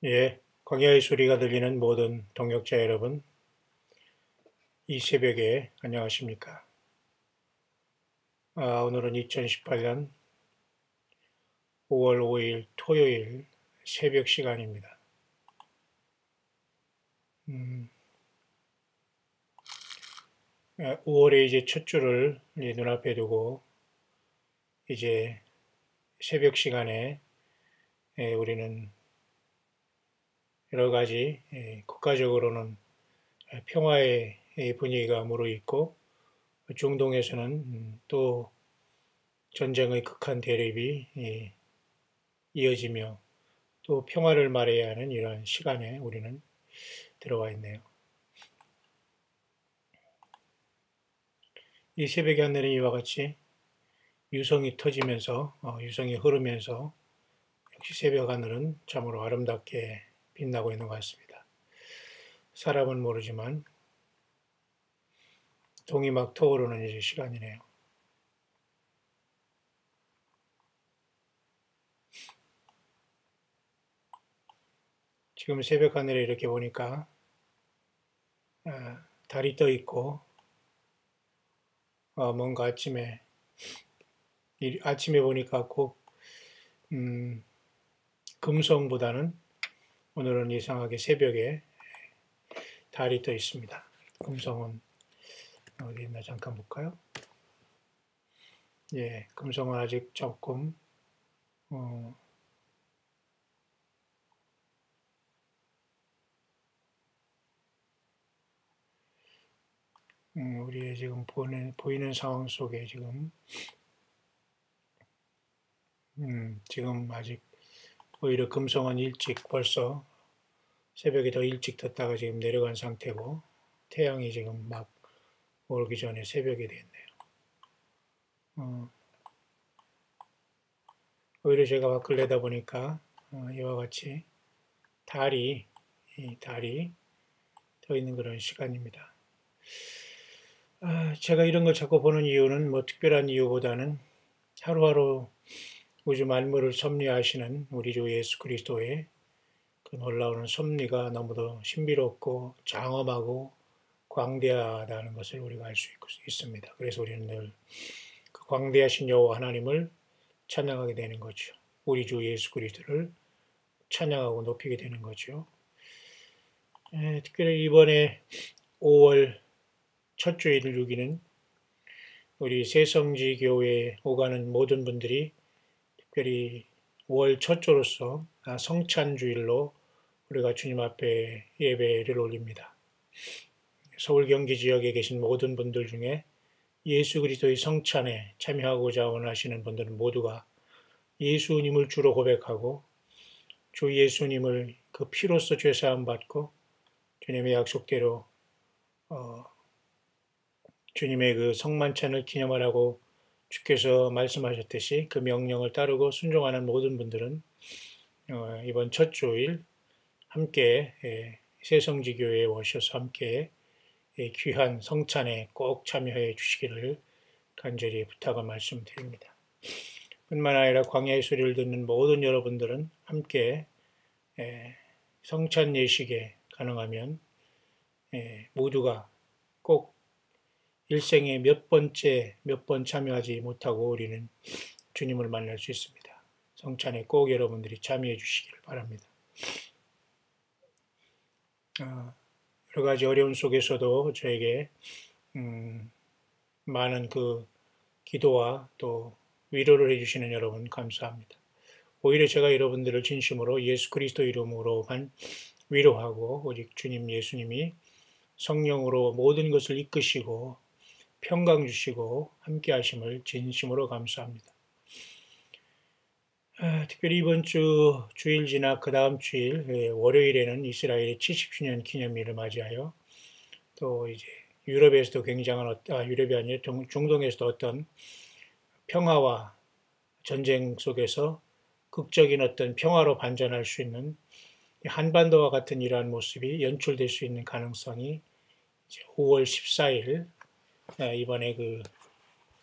예, 광야의 소리가 들리는 모든 동역자 여러분, 이 새벽에 안녕하십니까? 오늘은 2018년 5월 5일 토요일 새벽 시간입니다. 5월의 이제 첫 주를 이제 눈앞에 두고 이제 새벽 시간에 우리는 여러 가지 국가적으로는 평화의 분위기가 무르익고 중동에서는 또 전쟁의 극한 대립이 이어지며 또 평화를 말해야 하는 이러한 시간에 우리는 들어와 있네요. 이 새벽의 하늘은 이와 같이 유성이 터지면서 유성이 흐르면서 역시 새벽 하늘은 참으로 아름답게 빛나고 있는 것 같습니다. 사람은 모르지만 동이 막 터오르는 이제 시간이네요. 지금 새벽 하늘에 이렇게 보니까 달이 떠 있고 뭔가 아침에 보니까 꼭 금성보다는 오늘은 이상하게 새벽에 달이 떠 있습니다. 금성은 어디 있나 잠깐 볼까요? 예, 금성은 아직 조금 우리의 지금 보이는 상황 속에 지금 아직 오히려 금성은 일찍 벌써 새벽에 더 일찍 떴다가 지금 내려간 상태고 태양이 지금 막 오르기 전에 새벽이 됐네요. 오히려 제가 밖을 내다보니까 이와 같이 달이 떠 있는 그런 시간입니다. 제가 이런 걸 자꾸 보는 이유는 뭐 특별한 이유보다는 하루하루 우주 만물을 섭리하시는 우리 주 예수 그리스도의 그 놀라운 섭리가 너무도 신비롭고 장엄하고 광대하다는 것을 우리가 알 수 있습니다. 그래서 우리는 늘 그 광대하신 여호와 하나님을 찬양하게 되는 거죠. 우리 주 예수 그리스도를 찬양하고 높이게 되는 거죠. 특별히 이번에 5월 첫 주일을 누기는 우리 새성지 교회에 오가는 모든 분들이 특별히 5월 첫 주로서 성찬주일로 우리가 주님 앞에 예배를 올립니다. 서울 경기 지역에 계신 모든 분들 중에 예수 그리스도의 성찬에 참여하고자 원하시는 분들은 모두가 예수님을 주로 고백하고 주 예수님을 그 피로써 죄사함 받고 주님의 약속대로 주님의 그 성만찬을 기념하라고 주께서 말씀하셨듯이 그 명령을 따르고 순종하는 모든 분들은 이번 첫 주일 함께 새성지교회에 오셔서 함께 귀한 성찬에 꼭 참여해 주시기를 간절히 부탁을 말씀드립니다. 뿐만 아니라 광야의 소리를 듣는 모든 여러분들은 함께 성찬 예식에 가능하면 모두가 꼭 일생에 몇 번 참여하지 못하고 우리는 주님을 만날 수 있습니다. 성찬에 꼭 여러분들이 참여해 주시기를 바랍니다. 여러 가지 어려움 속에서도 저에게 많은 그 기도와 또 위로를 해주시는 여러분 감사합니다. 오히려 제가 여러분들을 진심으로 예수 그리스도 이름으로만 위로하고 오직 주님 예수님이 성령으로 모든 것을 이끄시고 평강 주시고 함께 하심을 진심으로 감사합니다. 특별히 이번 주 주일 지나 그 다음 주일 월요일에는 이스라엘의 70주년 기념일을 맞이하여 또 이제 유럽에서도 굉장한 유럽이 아니라 중동에서도 어떤 평화와 전쟁 속에서 극적인 어떤 평화로 반전할 수 있는 한반도와 같은 이러한 모습이 연출될 수 있는 가능성이 5월 14일 이번에 그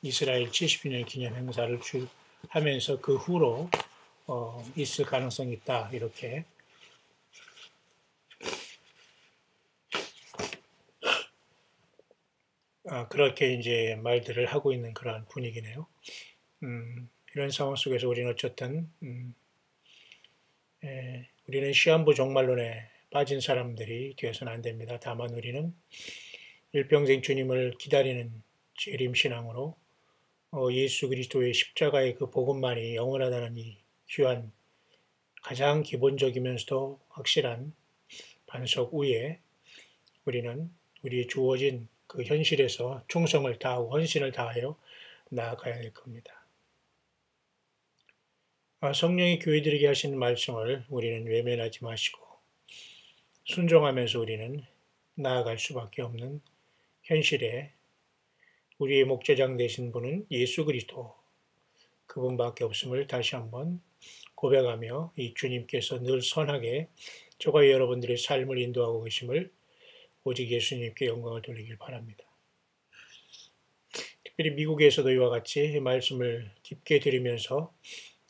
이스라엘 70주년 기념 행사를 하면서 그 후로 있을 가능성이 있다 이렇게 그렇게 이제 말들을 하고 있는 그러한 분위기네요. 이런 상황 속에서 우리는 어쨌든 우리는 시한부 종말론에 빠진 사람들이 되어서는 안 됩니다. 다만 우리는 일평생 주님을 기다리는 재림 신앙으로 예수 그리스도의 십자가의 그 복음만이 영원하다는 이 귀한 가장 기본적이면서도 확실한 반석 위에 우리는 우리의 주어진 그 현실에서 충성을 다하고 헌신을 다하여 나아가야 될 겁니다. 성령이 교회들에게 하시는 말씀을 우리는 외면하지 마시고 순종하면서 우리는 나아갈 수밖에 없는 현실에 우리의 목자장 되신 분은 예수 그리스도 그분밖에 없음을 다시 한번 고백하며 이 주님께서 늘 선하게 저와 여러분들의 삶을 인도하고 계심을 오직 예수님께 영광을 돌리길 바랍니다. 특별히 미국에서도 이와 같이 말씀을 깊게 들으면서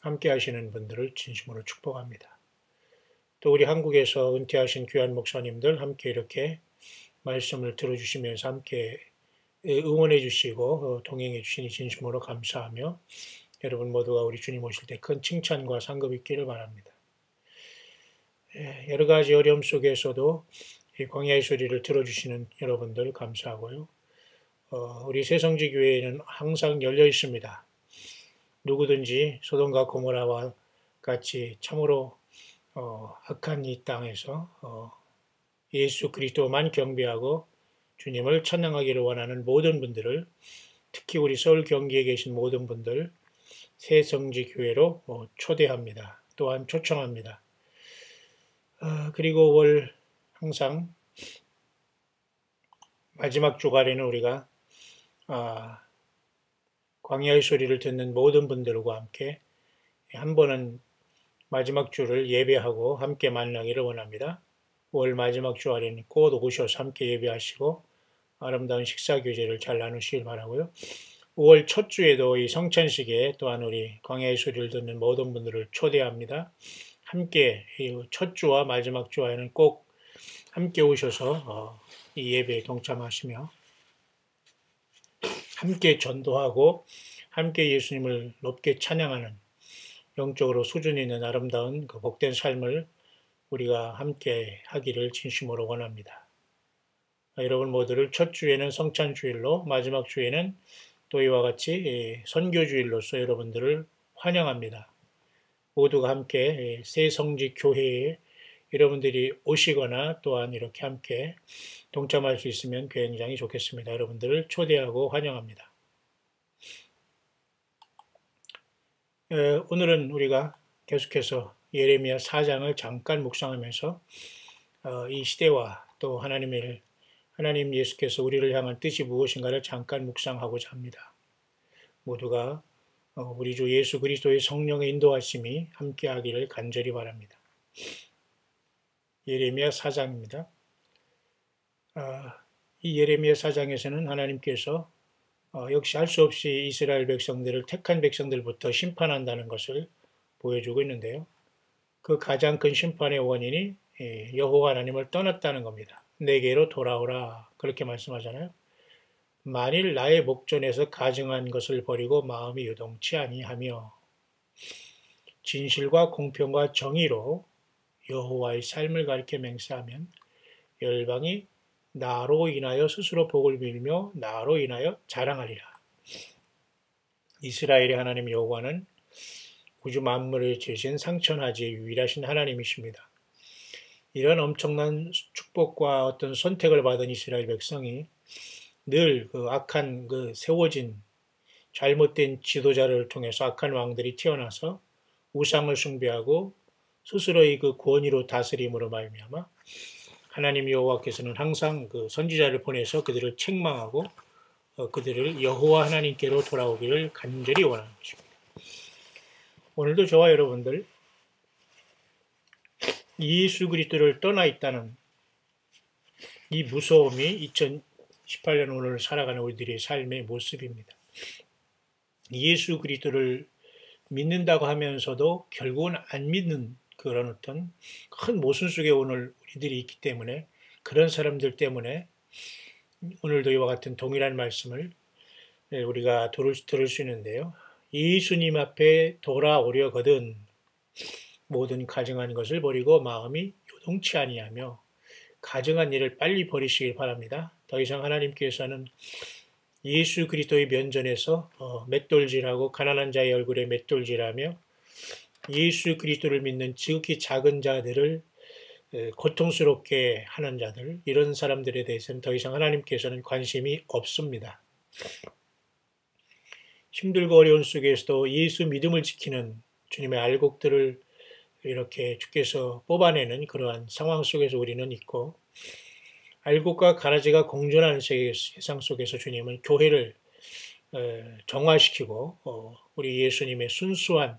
함께 하시는 분들을 진심으로 축복합니다. 또 우리 한국에서 은퇴하신 귀한 목사님들 함께 이렇게 말씀을 들어주시면서 함께 응원해 주시고 동행해 주시니 진심으로 감사하며 여러분 모두가 우리 주님 오실 때 큰 칭찬과 상급 있기를 바랍니다. 여러 가지 어려움 속에서도 이 광야의 소리를 들어주시는 여러분들 감사하고요. 우리 새성지 교회에는 항상 열려 있습니다. 누구든지 소돔과 고모라와 같이 참으로 악한 이 땅에서 예수 그리스도만 경배하고 주님을 찬양하기를 원하는 모든 분들을 특히 우리 서울 경기에 계신 모든 분들 새성지 교회로 초대합니다. 또한 초청합니다. 그리고 월 항상 마지막 주간에는 우리가 광야의 소리를 듣는 모든 분들과 함께 한 번은 마지막 주를 예배하고 함께 만나기를 원합니다. 월 마지막 주간에는 꼭 오셔서 함께 예배하시고 아름다운 식사 교제를 잘 나누시길 바라고요. 5월 첫 주에도 이 성찬식에 또한 우리 광야의 소리를 듣는 모든 분들을 초대합니다. 함께 첫 주와 마지막 주에는 꼭 함께 오셔서 이 예배에 동참하시며 함께 전도하고 함께 예수님을 높게 찬양하는 영적으로 수준 있는 아름다운 그 복된 삶을 우리가 함께 하기를 진심으로 원합니다. 여러분 모두를 첫 주에는 성찬주일로 마지막 주에는 또 이와 같이 선교주일로서 여러분들을 환영합니다. 모두가 함께 새성지 교회에 여러분들이 오시거나 또한 이렇게 함께 동참할 수 있으면 굉장히 좋겠습니다. 여러분들을 초대하고 환영합니다. 오늘은 우리가 계속해서 예레미야 4장을 잠깐 묵상하면서 이 시대와 또 하나님 예수께서 우리를 향한 뜻이 무엇인가를 잠깐 묵상하고자 합니다. 모두가 우리 주 예수 그리스도의 성령의 인도하심이 함께하기를 간절히 바랍니다. 예레미야 4장입니다. 이 예레미야 4장에서는 하나님께서 역시 할 수 없이 이스라엘 백성들을 택한 백성들부터 심판한다는 것을 보여주고 있는데요. 그 가장 큰 심판의 원인이 여호와 하나님을 떠났다는 겁니다. 내게로 돌아오라 그렇게 말씀하잖아요. 만일 나의 목전에서 가증한 것을 버리고 마음이 요동치 아니하며 진실과 공평과 정의로 여호와의 삶을 가리켜 맹세하면 열방이 나로 인하여 스스로 복을 빌며 나로 인하여 자랑하리라. 이스라엘의 하나님 여호와는 우주 만물을 지으신 상천하지의 유일하신 하나님이십니다. 이런 엄청난 축복과 어떤 선택을 받은 이스라엘 백성이 늘 그 악한 세워진 잘못된 지도자를 통해서 악한 왕들이 튀어나서 우상을 숭배하고 스스로의 그 권위로 다스림으로 말미암아 하나님 여호와께서는 항상 그 선지자를 보내서 그들을 책망하고 그들을 여호와 하나님께로 돌아오기를 간절히 원하는 것입니다. 오늘도 저와 여러분들 예수 그리스도를 떠나 있다는 이 무서움이 2018년 오늘 살아가는 우리들의 삶의 모습입니다. 예수 그리스도를 믿는다고 하면서도 결국은 안 믿는 그런 어떤 큰 모순 속에 오늘 우리들이 있기 때문에 그런 사람들 때문에 오늘도 이와 같은 동일한 말씀을 우리가 들을 수 있는데요. 예수님 앞에 돌아오려거든 모든 가증한 것을 버리고 마음이 요동치 아니하며 가증한 일을 빨리 버리시길 바랍니다. 더 이상 하나님께서는 예수 그리스도의 면전에서 맷돌질하고 가난한 자의 얼굴에 맷돌질하며 예수 그리스도를 믿는 지극히 작은 자들을 고통스럽게 하는 자들, 이런 사람들에 대해서는 더 이상 하나님께서는 관심이 없습니다. 힘들고 어려운 속에서도 예수 믿음을 지키는 주님의 알곡들을 이렇게 주께서 뽑아내는 그러한 상황 속에서 우리는 있고, 알곡과 가라지가 공존하는 세상 속에서 주님은 교회를 정화시키고 우리 예수님의 순수한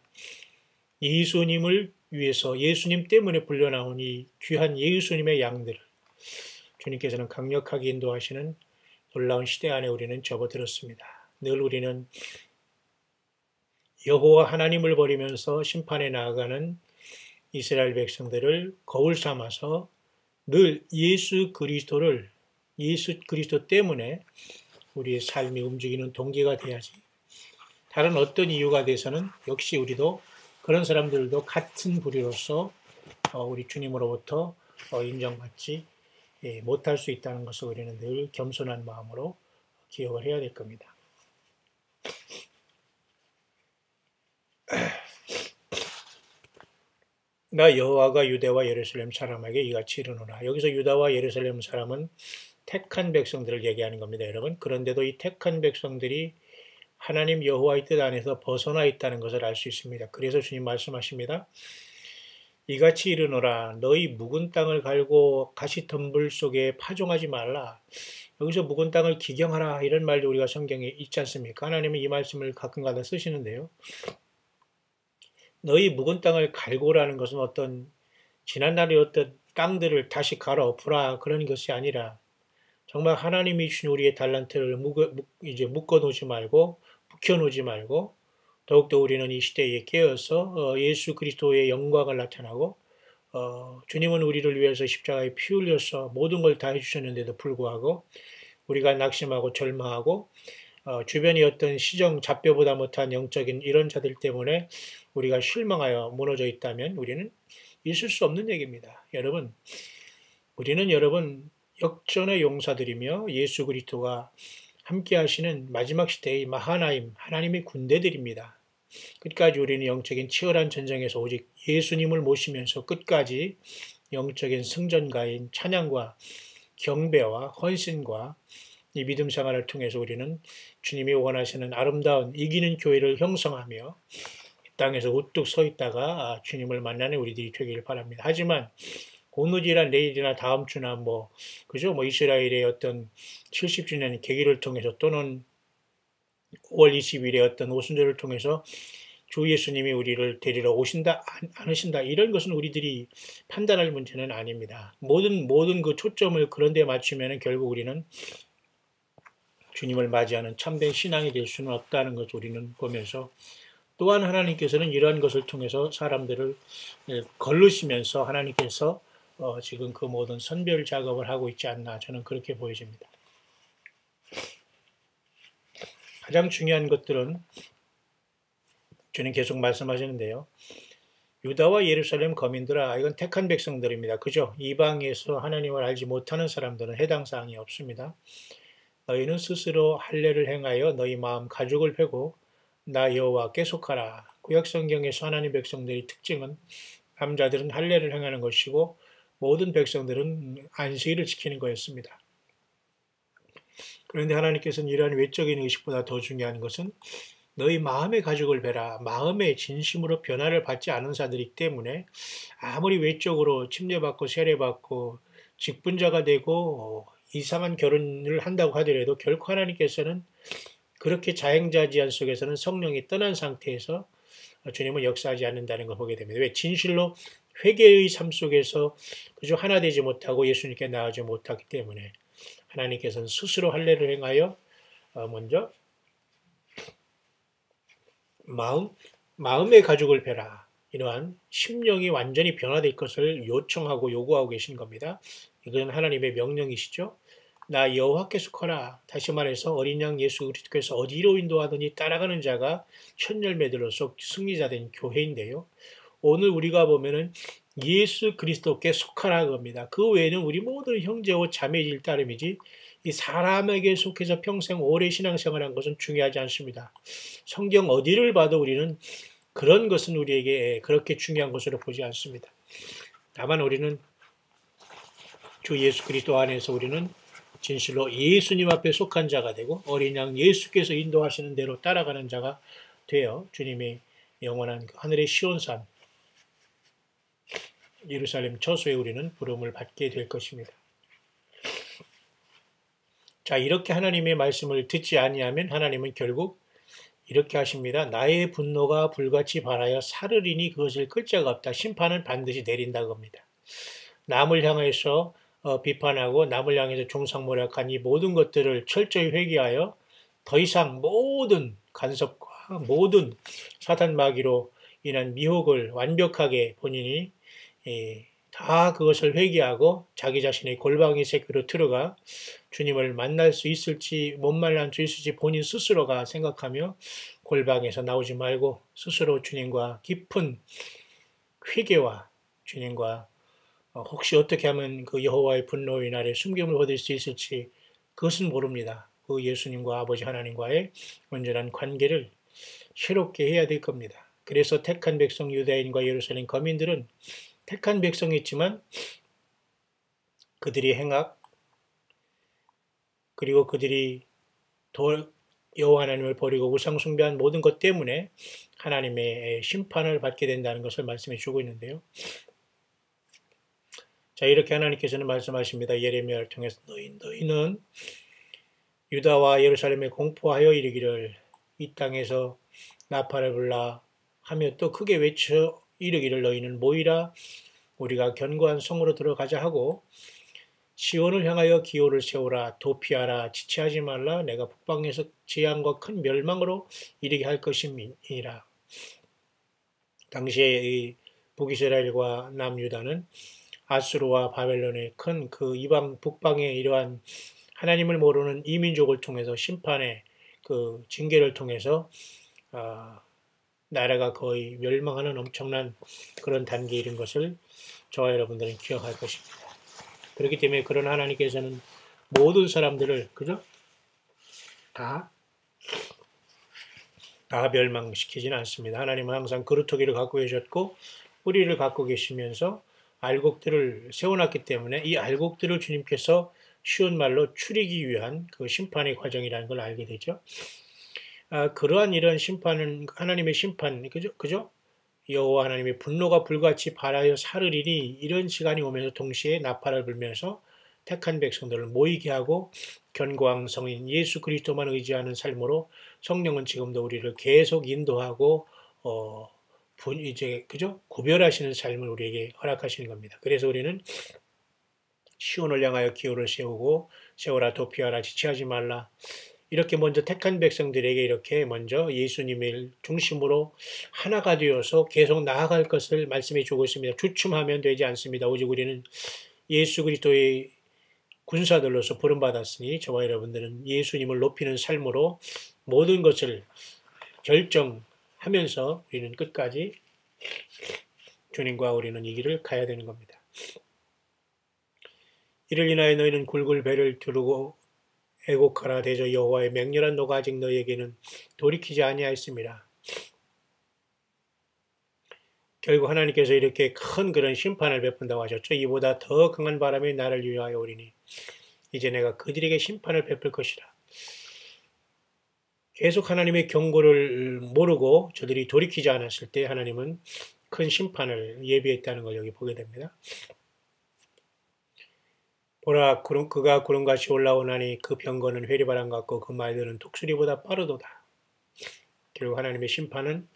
예수님을 위해서 예수님 때문에 불려나온 이 귀한 예수님의 양들을 주님께서는 강력하게 인도하시는 놀라운 시대 안에 우리는 접어들었습니다. 늘 우리는 여호와 하나님을 버리면서 심판에 나아가는 이스라엘 백성들을 거울 삼아서 늘 예수 그리스도 때문에 우리의 삶이 움직이는 동기가 돼야지, 다른 어떤 이유가 돼서는 역시 우리도 그런 사람들도 같은 부류로서 우리 주님으로부터 인정받지 못할 수 있다는 것을 우리는 늘 겸손한 마음으로 기억을 해야 될 겁니다. 나 여호와가 유대와 예루살렘 사람에게 이같이 이르노라. 여기서 유다와 예루살렘 사람은 택한 백성들을 얘기하는 겁니다, 여러분. 그런데도 이 택한 백성들이 하나님 여호와의 뜻 안에서 벗어나 있다는 것을 알 수 있습니다. 그래서 주님 말씀하십니다. 이같이 이르노라. 너희 묵은 땅을 갈고 가시덤불 속에 파종하지 말라. 여기서 묵은 땅을 기경하라, 이런 말도 우리가 성경에 있지 않습니까? 하나님은 이 말씀을 가끔가다 쓰시는데요. 너희 묵은 땅을 갈고라는 것은 어떤 지난날의 어떤 땅들을 다시 갈아 엎으라, 그런 것이 아니라 정말 하나님이 주신 우리의 달란트를 묶어 놓지 말고 묵혀 놓지 말고, 더욱더 우리는 이 시대에 깨어서 예수 그리스도의 영광을 나타나고, 주님은 우리를 위해서 십자가에 피 흘려서 모든 걸 다 해주셨는데도 불구하고 우리가 낙심하고 절망하고 주변의 어떤 시정 잡뼈보다 못한 영적인 이런 자들 때문에 우리가 실망하여 무너져 있다면 우리는 있을 수 없는 얘기입니다. 우리는 역전의 용사들이며 예수 그리스도가 함께 하시는 마지막 시대의 마하나임, 하나님의 군대들입니다. 끝까지 우리는 영적인 치열한 전쟁에서 오직 예수님을 모시면서 끝까지 영적인 승전가인 찬양과 경배와 헌신과 이 믿음 생활을 통해서 우리는 주님이 원하시는 아름다운 이기는 교회를 형성하며 땅에서 우뚝 서 있다가 주님을 만나는 우리들이 되기를 바랍니다. 하지만 오늘이나 내일이나 다음 주나 이스라엘의 어떤 70주년 계기를 통해서 또는 5월 20일의 어떤 오순절을 통해서 주 예수님이 우리를 데리러 오신다, 안 오신다, 이런 것은 우리들이 판단할 문제는 아닙니다. 모든 그 초점을 그런 데 맞추면 결국 우리는 주님을 맞이하는 참된 신앙이 될 수는 없다는 것을 우리는 보면서, 또한 하나님께서는 이러한 것을 통해서 사람들을 걸르시면서 하나님께서 지금 그 모든 선별 작업을 하고 있지 않나, 저는 그렇게 보여집니다. 가장 중요한 것들은 주님 계속 말씀하시는데요. 유다와 예루살렘 거민들아, 이건 택한 백성들입니다. 그죠? 이방에서 하나님을 알지 못하는 사람들은 해당 사항이 없습니다. 너희는 스스로 할례를 행하여 너희 마음 가죽을 베고 나 여호와께 속하라. 구약 성경에서 하나님 백성들의 특징은 남자들은 할례를 행하는 것이고 모든 백성들은 안식일을 지키는 거였습니다. 그런데 하나님께서는 이러한 외적인 의식보다 더 중요한 것은 너희 마음의 가죽을 베라. 마음의 진심으로 변화를 받지 않은 자들이기 때문에 아무리 외적으로 침례받고 세례받고 직분자가 되고 이상한 결혼을 한다고 하더라도 결코 하나님께서는 그렇게 자행자지한 속에서는 성령이 떠난 상태에서 주님은 역사하지 않는다는 걸 보게 됩니다. 왜? 진실로 회개의 삶 속에서 그저 하나 되지 못하고 예수님께 나아가지 못하기 때문에 하나님께서는 스스로 할례를 행하여 먼저 마음의 가죽을 베라. 이러한 심령이 완전히 변화될 것을 요청하고 요구하고 계신 겁니다. 이건 하나님의 명령이시죠. 나 여호와께 속하라. 다시 말해서 어린 양 예수 그리스도께서 어디로 인도하더니 따라가는 자가 첫 열매들로서 승리자된 교회인데요. 오늘 우리가 보면은 예수 그리스도께 속하라 겁니다. 그 외에는 우리 모든 형제와 자매일 따름이지 이 사람에게 속해서 평생 오래 신앙생활한 것은 중요하지 않습니다. 성경 어디를 봐도 우리는 그런 것은 우리에게 그렇게 중요한 것으로 보지 않습니다. 다만 우리는 주 예수 그리스도 안에서 우리는 진실로 예수님 앞에 속한 자가 되고 어린 양 예수께서 인도하시는 대로 따라가는 자가 되어 주님의 영원한 하늘의 시온산 예루살렘 처소에 우리는 부름을 받게 될 것입니다. 자, 이렇게 하나님의 말씀을 듣지 아니하면 하나님은 결국 이렇게 하십니다. 나의 분노가 불같이 발하여 사르리니 그것을 끌 자가 없다. 심판은 반드시 내린다고 합니다. 남을 향해서 비판하고 남을 향해서 종상모략한 이 모든 것들을 철저히 회개하여 더 이상 모든 간섭과 모든 사탄 마귀로 인한 미혹을 완벽하게 본인이 다 그것을 회개하고 자기 자신의 골방이 새끼로 들어가 주님을 만날 수 있을지 못 만날 수 있을지 본인 스스로가 생각하며 골방에서 나오지 말고 스스로 주님과 깊은 회개와 주님과 혹시 어떻게 하면 그 여호와의 분노의 날에 숨김을 얻을 수 있을지 그것은 모릅니다. 그 예수님과 아버지 하나님과의 온전한 관계를 새롭게 해야 될 겁니다. 그래서 택한 백성 유다인과 예루살렘 거민들은 택한 백성이지만 그들이 행악 그리고 그들이 여호와 하나님을 버리고 우상 숭배한 모든 것 때문에 하나님의 심판을 받게 된다는 것을 말씀해 주고 있는데요. 자, 이렇게 하나님께서는 말씀하십니다. 예레미야를 통해서 너희는 유다와 예루살렘에 공포하여 이르기를 이 땅에서 나팔을 불라 하며 또 크게 외쳐 이르기를 너희는 모이라 우리가 견고한 성으로 들어가자 하고 시온을 향하여 기호를 세우라 도피하라 지체하지 말라 내가 북방에서 재앙과 큰 멸망으로 이르게 할 것임이라. 당시에 이 북이스라엘과 남유다는 아수르와 바벨론의 큰 그 이방 북방의 이러한 하나님을 모르는 이민족을 통해서 심판의 그 징계를 통해서 나라가 거의 멸망하는 엄청난 그런 단계에 이른 것을 저와 여러분들은 기억할 것입니다. 그렇기 때문에 그런 하나님께서는 모든 사람들을 그죠? 다 멸망시키지는 않습니다. 하나님은 항상 그루터기를 갖고 계셨고 뿌리를 갖고 계시면서 알곡들을 세워놨기 때문에 이 알곡들을 주님께서 쉬운 말로 추리기 위한 그 심판의 과정이라는 걸 알게 되죠. 그러한 이런 심판은 하나님의 심판, 그죠? 여호와 하나님의 분노가 불같이 발하여 사르리니 이런 시간이 오면서 동시에 나팔을 불면서 택한 백성들을 모이게 하고 견고한 성인 예수 그리스도만 의지하는 삶으로 성령은 지금도 우리를 계속 인도하고 이제 그죠? 구별하시는 삶을 우리에게 허락하시는 겁니다. 그래서 우리는 시온을 향하여 기호를 세우라 도피하라 지체하지 말라. 이렇게 먼저 택한 백성들에게 이렇게 먼저 예수님을 중심으로 하나가 되어서 계속 나아갈 것을 말씀해 주고 있습니다. 주춤하면 되지 않습니다. 오직 우리는 예수 그리스도의 군사들로서 부름받았으니 저와 여러분들은 예수님을 높이는 삶으로 모든 것을 결정하면서 우리는 끝까지 주님과 우리는 이 길을 가야 되는 겁니다. 이를 인하여 너희는 굵을 배를 두르고 애곡하라 대저 여호와의 맹렬한 노가 아직 너희에게는 돌이키지 아니하였습니다. 결국 하나님께서 이렇게 큰 그런 심판을 베푼다고 하셨죠. 이보다 더 강한 바람이 나를 위하여 오리니 이제 내가 그들에게 심판을 베풀 것이라. 계속 하나님의 경고를 모르고 저들이 돌이키지 않았을 때 하나님은 큰 심판을 예비했다는 걸 여기 보게 됩니다. 보라 그가 구름같이 올라오나니 그 병거는 회리바람 같고 그 말들은 독수리보다 빠르도다. 결국 하나님의 심판은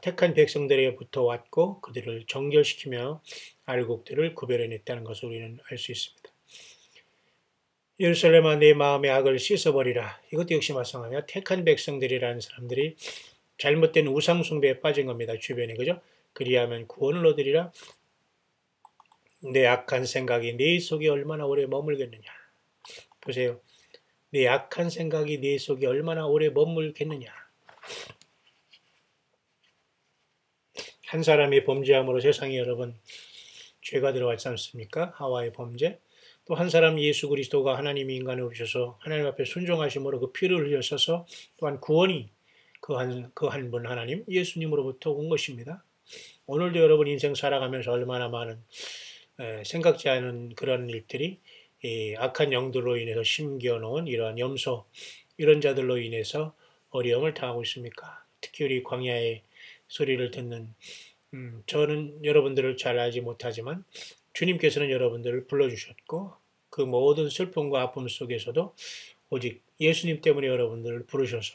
택한 백성들에게부터 왔고 그들을 정결시키며 알곡들을 구별해냈다는 것을 우리는 알 수 있습니다. 예루살렘아 내 마음의 악을 씻어버리라. 이것도 역시 마찬가지야. 택한 백성들이라는 사람들이 잘못된 우상 숭배에 빠진 겁니다. 주변에 그죠? 그리하면 구원을 얻으리라. 내 악한 생각이 네 속에 얼마나 오래 머물겠느냐. 보세요. 내 악한 생각이 내 속에 얼마나 오래 머물겠느냐. 한 사람의 범죄함으로 세상에 여러분 죄가 들어왔지 않습니까? 하와의 범죄. 또 한 사람 예수 그리스도가 하나님이 인간을 오셔서 하나님 앞에 순종하심으로 그 피를 흘려셔서 또한 구원이 그 한 분 하나님 예수님으로부터 온 것입니다. 오늘도 여러분 인생 살아가면서 얼마나 많은 생각지 않은 그런 일들이 악한 영들로 인해서 심겨놓은 이러한 염소 이런 자들로 인해서 어려움을 당하고 있습니까? 특히 우리 광야의 소리를 듣는 저는 여러분들을 잘 알지 못하지만 주님께서는 여러분들을 불러주셨고 그 모든 슬픔과 아픔 속에서도 오직 예수님 때문에 여러분들을 부르셔서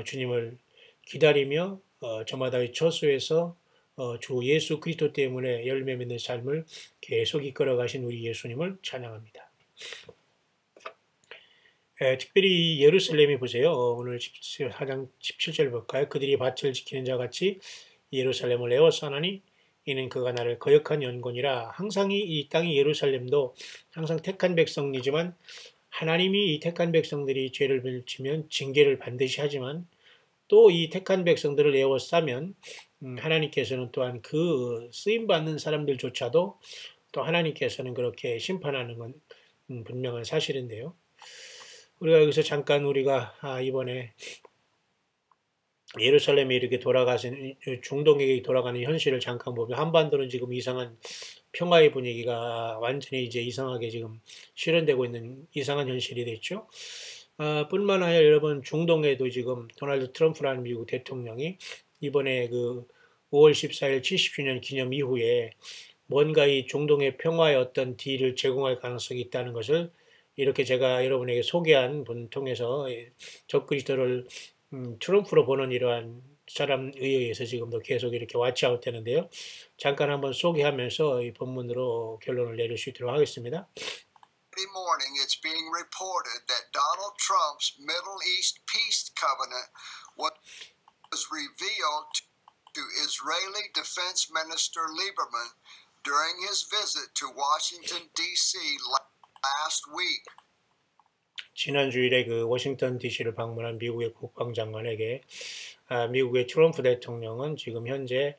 주님을 기다리며 저마다의 처소에서 주 예수 그리스도 때문에 열매 맺는 삶을 계속 이끌어 가신 우리 예수님을 찬양합니다. 특별히 예루살렘이 보세요. 오늘 4장 17절 볼까요? 그들이 밭을 지키는 자 같이 예루살렘을 에워싸나니 이는 그가 나를 거역한 연곤이라. 항상 이 땅이 예루살렘도 항상 택한 백성이지만 하나님이 이 택한 백성들이 죄를 지면 징계를 반드시 하지만 또 이 택한 백성들을 에워싸면 하나님께서는 또한 그 쓰임받는 사람들조차도 또 하나님께서는 그렇게 심판하는 건 분명한 사실인데요. 우리가 여기서 잠깐 우리가 이번에 예루살렘에 이렇게 돌아가신 중동에게 돌아가는 현실을 잠깐 보면 한반도는 지금 이상한 평화의 분위기가 완전히 이제 이상하게 지금 실현되고 있는 이상한 현실이 됐죠. 뿐만 아니라 여러분 중동에도 지금 도널드 트럼프라는 미국 대통령이 이번에 그 5월 14일 70주년 기념 이후에 뭔가 이 중동의 평화에 어떤 딜을 제공할 가능성이 있다는 것을 이렇게 제가 여러분에게 소개한 분 통해서 적그리스도를 트럼프로 보는 이러한 사람에 의해서 지금도 계속 이렇게 와치아웃 되는데요. 잠깐 한번 소개하면서 이 본문으로 결론을 내릴 수 있도록 하겠습니다. Morning, it's being reported that Donald Trump's Middle East peace covenant was revealed to Israeli Defense Minister Lieberman during his visit to Washington, D.C. last week. 지난 주일에 그 워싱턴 DC를 방문한 미국의 국방장관에게 미국의 트럼프 대통령은 지금 현재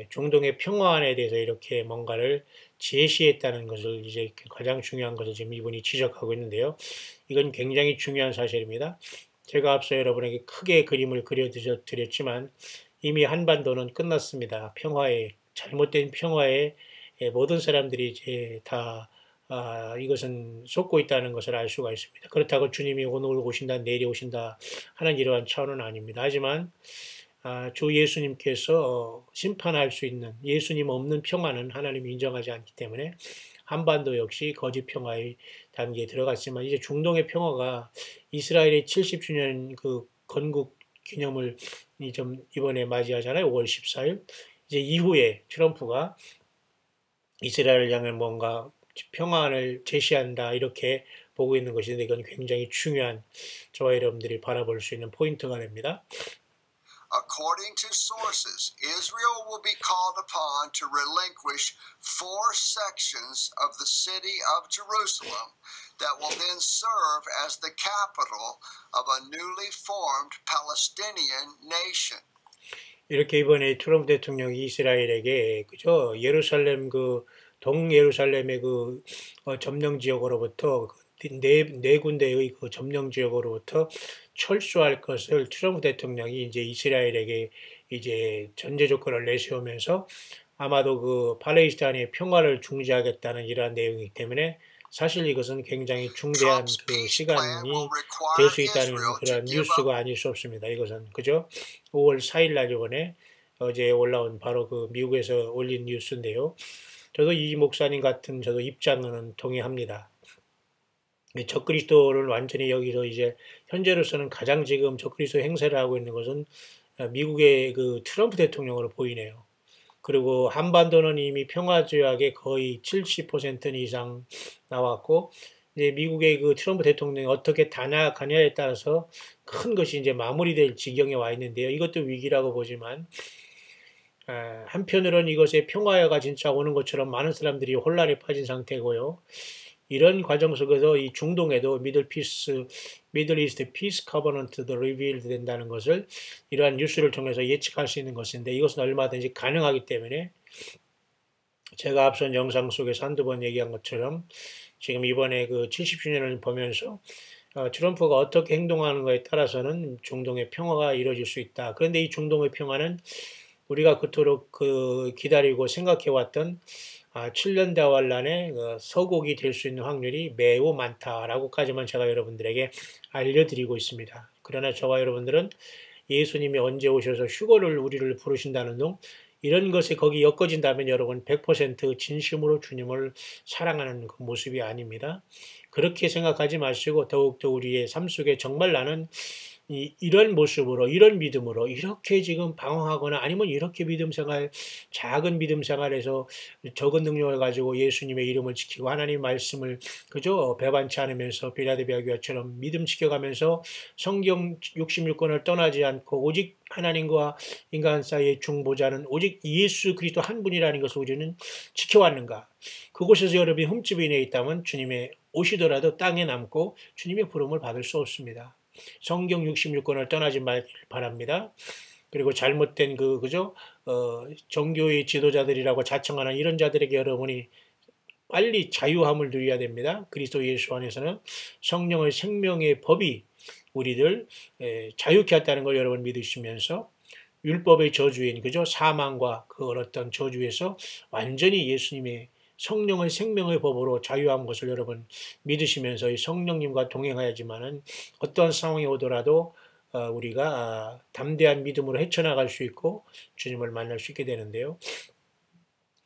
중동의 평화안에 대해서 이렇게 뭔가를 제시했다는 것을 이제 가장 중요한 것을 지금 이분이 지적하고 있는데요. 이건 굉장히 중요한 사실입니다. 제가 앞서 여러분에게 크게 그림을 그려드렸지만 이미 한반도는 끝났습니다. 평화에 잘못된 평화에 모든 사람들이 이제 다 이것은 속고 있다는 것을 알 수가 있습니다. 그렇다고 주님이 오늘 오신다, 내일 오신다 하는 이러한 차원은 아닙니다. 하지만 주 예수님께서 심판할 수 있는 예수님 없는 평화는 하나님이 인정하지 않기 때문에 한반도 역시 거짓 평화의 단계에 들어갔지만 이제 중동의 평화가 이스라엘의 70주년 그 건국 기념을 이번에 맞이하잖아요. 5월 14일. 이제 이후에 트럼프가 이스라엘을 향해 뭔가 평안을 제시한다 이렇게 보고 있는 것인데 이건 굉장히 중요한 저와 여러분들이 바라볼 수 있는 포인트가 됩니다. According to sources, Israel will be called upon to relinquish 4 sections of the city of Jerusalem that will then serve as the capital of a newly formed Palestinian nation. 이렇게 이번에 트럼프 대통령이 이스라엘에게 그죠 예루살렘 그 동예루살렘의 그 점령 지역으로부터 네 군데의 그 점령 지역으로부터 철수할 것을 트럼프 대통령이 이제 이스라엘에게 이제 전제 조건을 내세우면서 아마도 그 팔레스타인의 평화를 중지하겠다는 이러한 내용이기 때문에 사실 이것은 굉장히 중대한 그 시간이 될 수 있다는 그런 뉴스가 아닐 수 없습니다. 이것은 그죠? 5월 4일 날 이번에 어제 올라온 바로 그 미국에서 올린 뉴스인데요. 저도 이 목사님 같은 저도 입장은 동의합니다. 적그리스도를 완전히 여기서 이제 현재로서는 가장 지금 적그리스도 행세를 하고 있는 것은 미국의 그 트럼프 대통령으로 보이네요. 그리고 한반도는 이미 평화조약의 거의 70% 이상 나왔고 이제 미국의 그 트럼프 대통령이 어떻게 다나가냐에 따라서 큰 것이 이제 마무리될 지경에 와 있는데요. 이것도 위기라고 보지만 한편으로는 이것의 평화가 진짜 오는 것처럼 많은 사람들이 혼란에 빠진 상태고요. 이런 과정 속에서 이 중동에도 미들 이스트 피스 커버넌트도 리빌드 된다는 것을 이러한 뉴스를 통해서 예측할 수 있는 것인데 이것은 얼마든지 가능하기 때문에 제가 앞선 영상 속에서 한두 번 얘기한 것처럼 지금 이번에 그 70주년을 보면서 트럼프가 어떻게 행동하는 것에 따라서는 중동의 평화가 이루어질 수 있다. 그런데 이 중동의 평화는 우리가 그토록 기다리고 생각해왔던 7년 대환란의 서곡이 될 수 있는 확률이 매우 많다라고까지만 제가 여러분들에게 알려드리고 있습니다. 그러나 저와 여러분들은 예수님이 언제 오셔서 휴거를 우리를 부르신다는 둥 이런 것에 거기 엮어진다면 여러분 100% 진심으로 주님을 사랑하는 그 모습이 아닙니다. 그렇게 생각하지 마시고 더욱더 우리의 삶 속에 정말 나는 이런 모습으로 이런 믿음으로 이렇게 지금 방황하거나 아니면 이렇게 믿음 생활 작은 믿음 생활에서 적은 능력을 가지고 예수님의 이름을 지키고 하나님 말씀을 그저 배반치 않으면서 빌라델비아 교회처럼 믿음 지켜가면서 성경 66권을 떠나지 않고 오직 하나님과 인간 사이의 중보자는 오직 예수 그리스도 한 분이라는 것을 우리는 지켜왔는가? 그곳에서 여러분이 흠집이 내 있다면 주님의 오시더라도 땅에 남고 주님의 부름을 받을 수 없습니다. 성경 66권을 떠나지 말길 바랍니다. 그리고 잘못된 종교의 지도자들이라고 자청하는 이런 자들에게 여러분이 빨리 자유함을 누려야 됩니다. 그리스도 예수 안에서는 성령의 생명의 법이 우리를 자유케 했다는 걸 여러분 믿으시면서 율법의 저주인 사망과 그 어떤 저주에서 완전히 예수님의 성령의 생명의 법으로 자유한 것을 여러분 믿으시면서 이 성령님과 동행해야지만은 어떠한 상황이 오더라도 우리가 담대한 믿음으로 헤쳐나갈 수 있고 주님을 만날 수 있게 되는데요.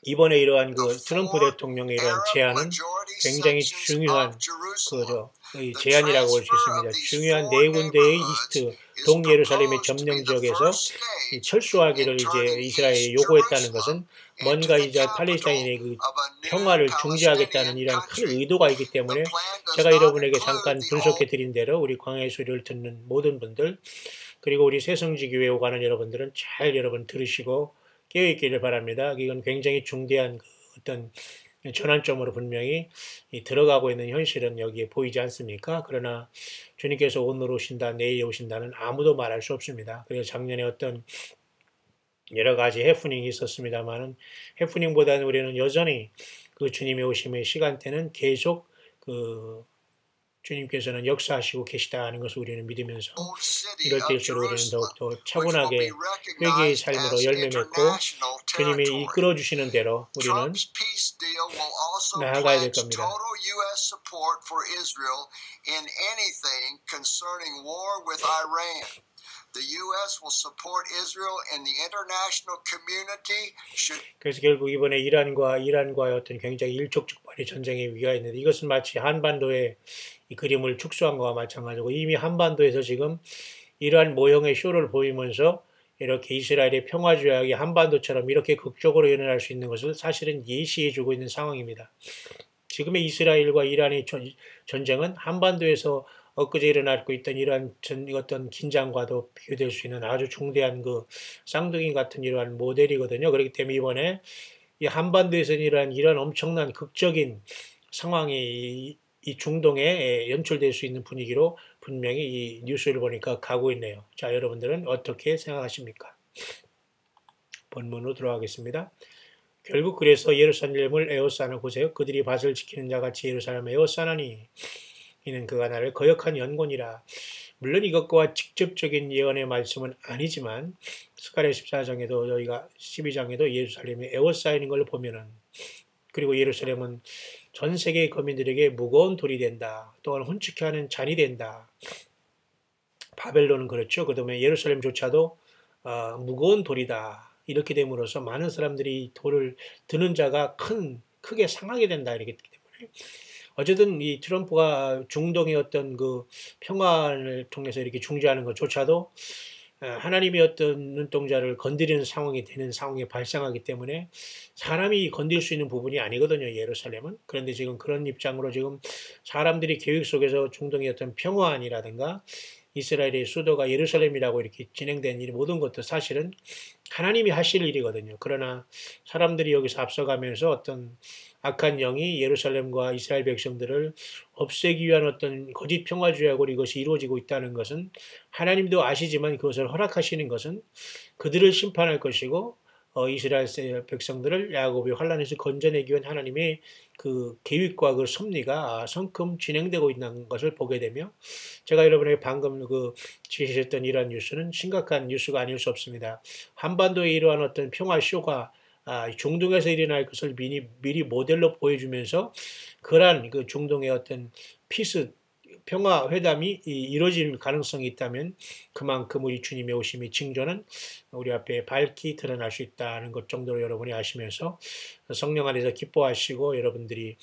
이번에 이러한 트럼프 대통령의 이러한 제안은 굉장히 중요한 제안이라고 볼 수 있습니다. 중요한 네 군데의 이스트 동예루살렘의 점령 지역에서 철수하기를 이제 이스라엘이 요구했다는 것은 뭔가 이제 팔레스타인의 그 평화를 중지하겠다는 이러한 큰 의도가 있기 때문에 제가 여러분에게 잠깐 분석해 드린 대로 우리 광야의 소리를 듣는 모든 분들 그리고 우리 새성지교회 오가는 여러분들은 잘 여러분 들으시고 깨어있기를 바랍니다. 이건 굉장히 중대한 어떤 전환점으로 분명히 들어가고 있는 현실은 여기에 보이지 않습니까? 그러나 주님께서 오늘 오신다, 내일 오신다는 아무도 말할 수 없습니다. 그래서 작년에 어떤 여러 가지 해프닝이 있었습니다만은 해프닝보다는 우리는 여전히 그 주님의 오심의 시간대는 계속 주님께서는 역사하시고 계시다는 것을 우리는 믿으면서 이럴 때일수록 우리는 더욱더 차분하게 회개의 삶으로 열매 맺고 주님이 이끌어 주시는 대로 우리는 나아가야 될 겁니다. 그래서 결국 이번에 이란과의 어떤 굉장히 일촉즉발의 전쟁의 위기가 있는데 이것은 마치 한반도의 이 그림을 축소한 것과 마찬가지고 이미 한반도에서 지금 이러한 모형의 쇼를 보이면서 이렇게 이스라엘의 평화 조약이 한반도처럼 이렇게 극적으로 일어날 수 있는 것을 사실은 예시해주고 있는 상황입니다. 지금의 이스라엘과 이란의 전쟁은 한반도에서 엊그제 일어나고 있던 이러한 어떤 긴장과도 비교될 수 있는 아주 중대한 쌍둥이 같은 이러한 모델이거든요. 그렇기 때문에 이번에 이 한반도에서는 이런 엄청난 극적인 상황이 이 중동에 연출될 수 있는 분위기로 분명히 이 뉴스를 보니까 가고 있네요. 자, 여러분들은 어떻게 생각하십니까? 본문으로 들어가겠습니다. 결국 그래서 예루살렘을 에워싸는 곳에 그들이 밭을 지키는 자같이 예루살렘을 에워싸나니 이는 그가 나를 거역한 연곤이라. 물론 이것과 직접적인 예언의 말씀은 아니지만 스가랴 14장에도 저희가 12장에도 예루살렘이 에워싸이는 걸 보면은 그리고 예루살렘은 전 세계의 거민들에게 무거운 돌이 된다. 또한 훔치게 하는 잔이 된다. 바벨론은 그렇죠. 그다음에 예루살렘조차도 무거운 돌이다. 이렇게 됨으로써 많은 사람들이 돌을 드는 자가 크게 상하게 된다. 이렇기 때문에 어쨌든 이 트럼프가 중동의 어떤 평화를 통해서 이렇게 중재하는 것조차도 하나님의 어떤 눈동자를 건드리는 상황이 되는 상황이 발생하기 때문에 사람이 건들 수 있는 부분이 아니거든요. 예루살렘은. 그런데 지금 그런 입장으로 지금 사람들이 계획 속에서 중동의 어떤 평화안이라든가 이스라엘의 수도가 예루살렘이라고 이렇게 진행된 이 모든 것도 사실은 하나님이 하실 일이거든요. 그러나 사람들이 여기서 앞서가면서 어떤 악한 영이 예루살렘과 이스라엘 백성들을 없애기 위한 어떤 거짓 평화주의하고 이것이 이루어지고 있다는 것은 하나님도 아시지만 그것을 허락하시는 것은 그들을 심판할 것이고 이스라엘 백성들을 야곱의 환란에서 건져내기 위한 하나님의 그 계획과 그 섭리가 성큼 진행되고 있는 것을 보게 되며 제가 여러분에게 방금 그 제시했던 이러한 뉴스는 심각한 뉴스가 아닐 수 없습니다. 한반도에 이러한 어떤 평화쇼가 중동에서 일어날 것을 미리 모델로 보여주면서 그러한 그 중동의 어떤 피스 평화 회담이 이루어질 가능성이 있다면 그만큼 우리 주님의 오심이 징조는 우리 앞에 밝히 드러날 수 있다는 것 정도로 여러분이 아시면서 성령 안에서 기뻐하시고 여러분들이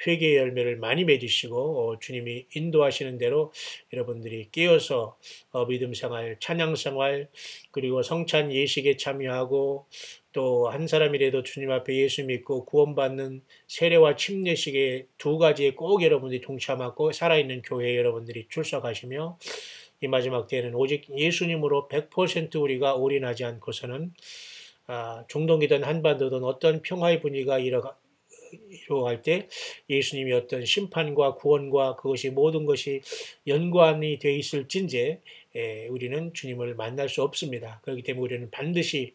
회개의 열매를 많이 맺으시고 주님이 인도하시는 대로 여러분들이 깨어서 믿음 생활, 찬양 생활 그리고 성찬 예식에 참여하고 또 한 사람이라도 주님 앞에 예수 믿고 구원받는 세례와 침례식의 두 가지에 꼭 여러분들이 동참하고 살아있는 교회에 여러분들이 출석하시며 이 마지막 때에는 오직 예수님으로 100% 우리가 올인하지 않고서는 중동이든 한반도든 어떤 평화의 분위기가 이루어갈 때 예수님이 어떤 심판과 구원과 그것이 모든 것이 연관이 되어 있을진제 우리는 주님을 만날 수 없습니다. 그렇기 때문에 우리는 반드시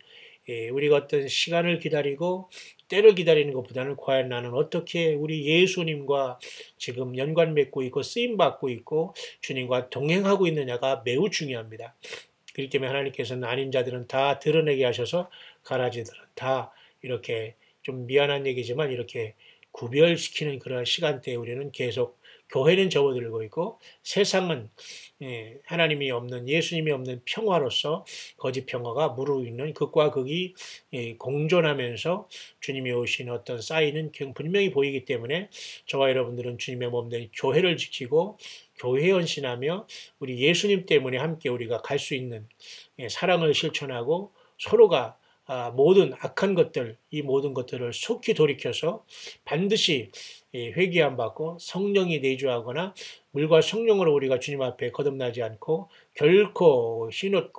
우리가 어떤 시간을 기다리고 때를 기다리는 것보다는 과연 나는 어떻게 우리 예수님과 지금 연관 맺고 있고 쓰임받고 있고 주님과 동행하고 있느냐가 매우 중요합니다. 그렇기 때문에 하나님께서는 아닌 자들은 다 드러내게 하셔서 가라지들은 다 이렇게 좀 미안한 얘기지만 이렇게 구별시키는 그런 시간대에 우리는 계속 교회는 접어들고 있고 세상은 하나님이 없는 예수님이 없는 평화로서 거짓 평화가 무르익는 극과 극이 공존하면서 주님이 오신 어떤 사인은 분명히 보이기 때문에 저와 여러분들은 주님의 몸된 교회를 지키고 교회에 헌신하며 우리 예수님 때문에 함께 우리가 갈 수 있는 사랑을 실천하고 서로가 모든 악한 것들, 이 모든 것들을 속히 돌이켜서 반드시 회개함 받고 성령이 내주하거나 물과 성령으로 우리가 주님 앞에 거듭나지 않고 결코 신옷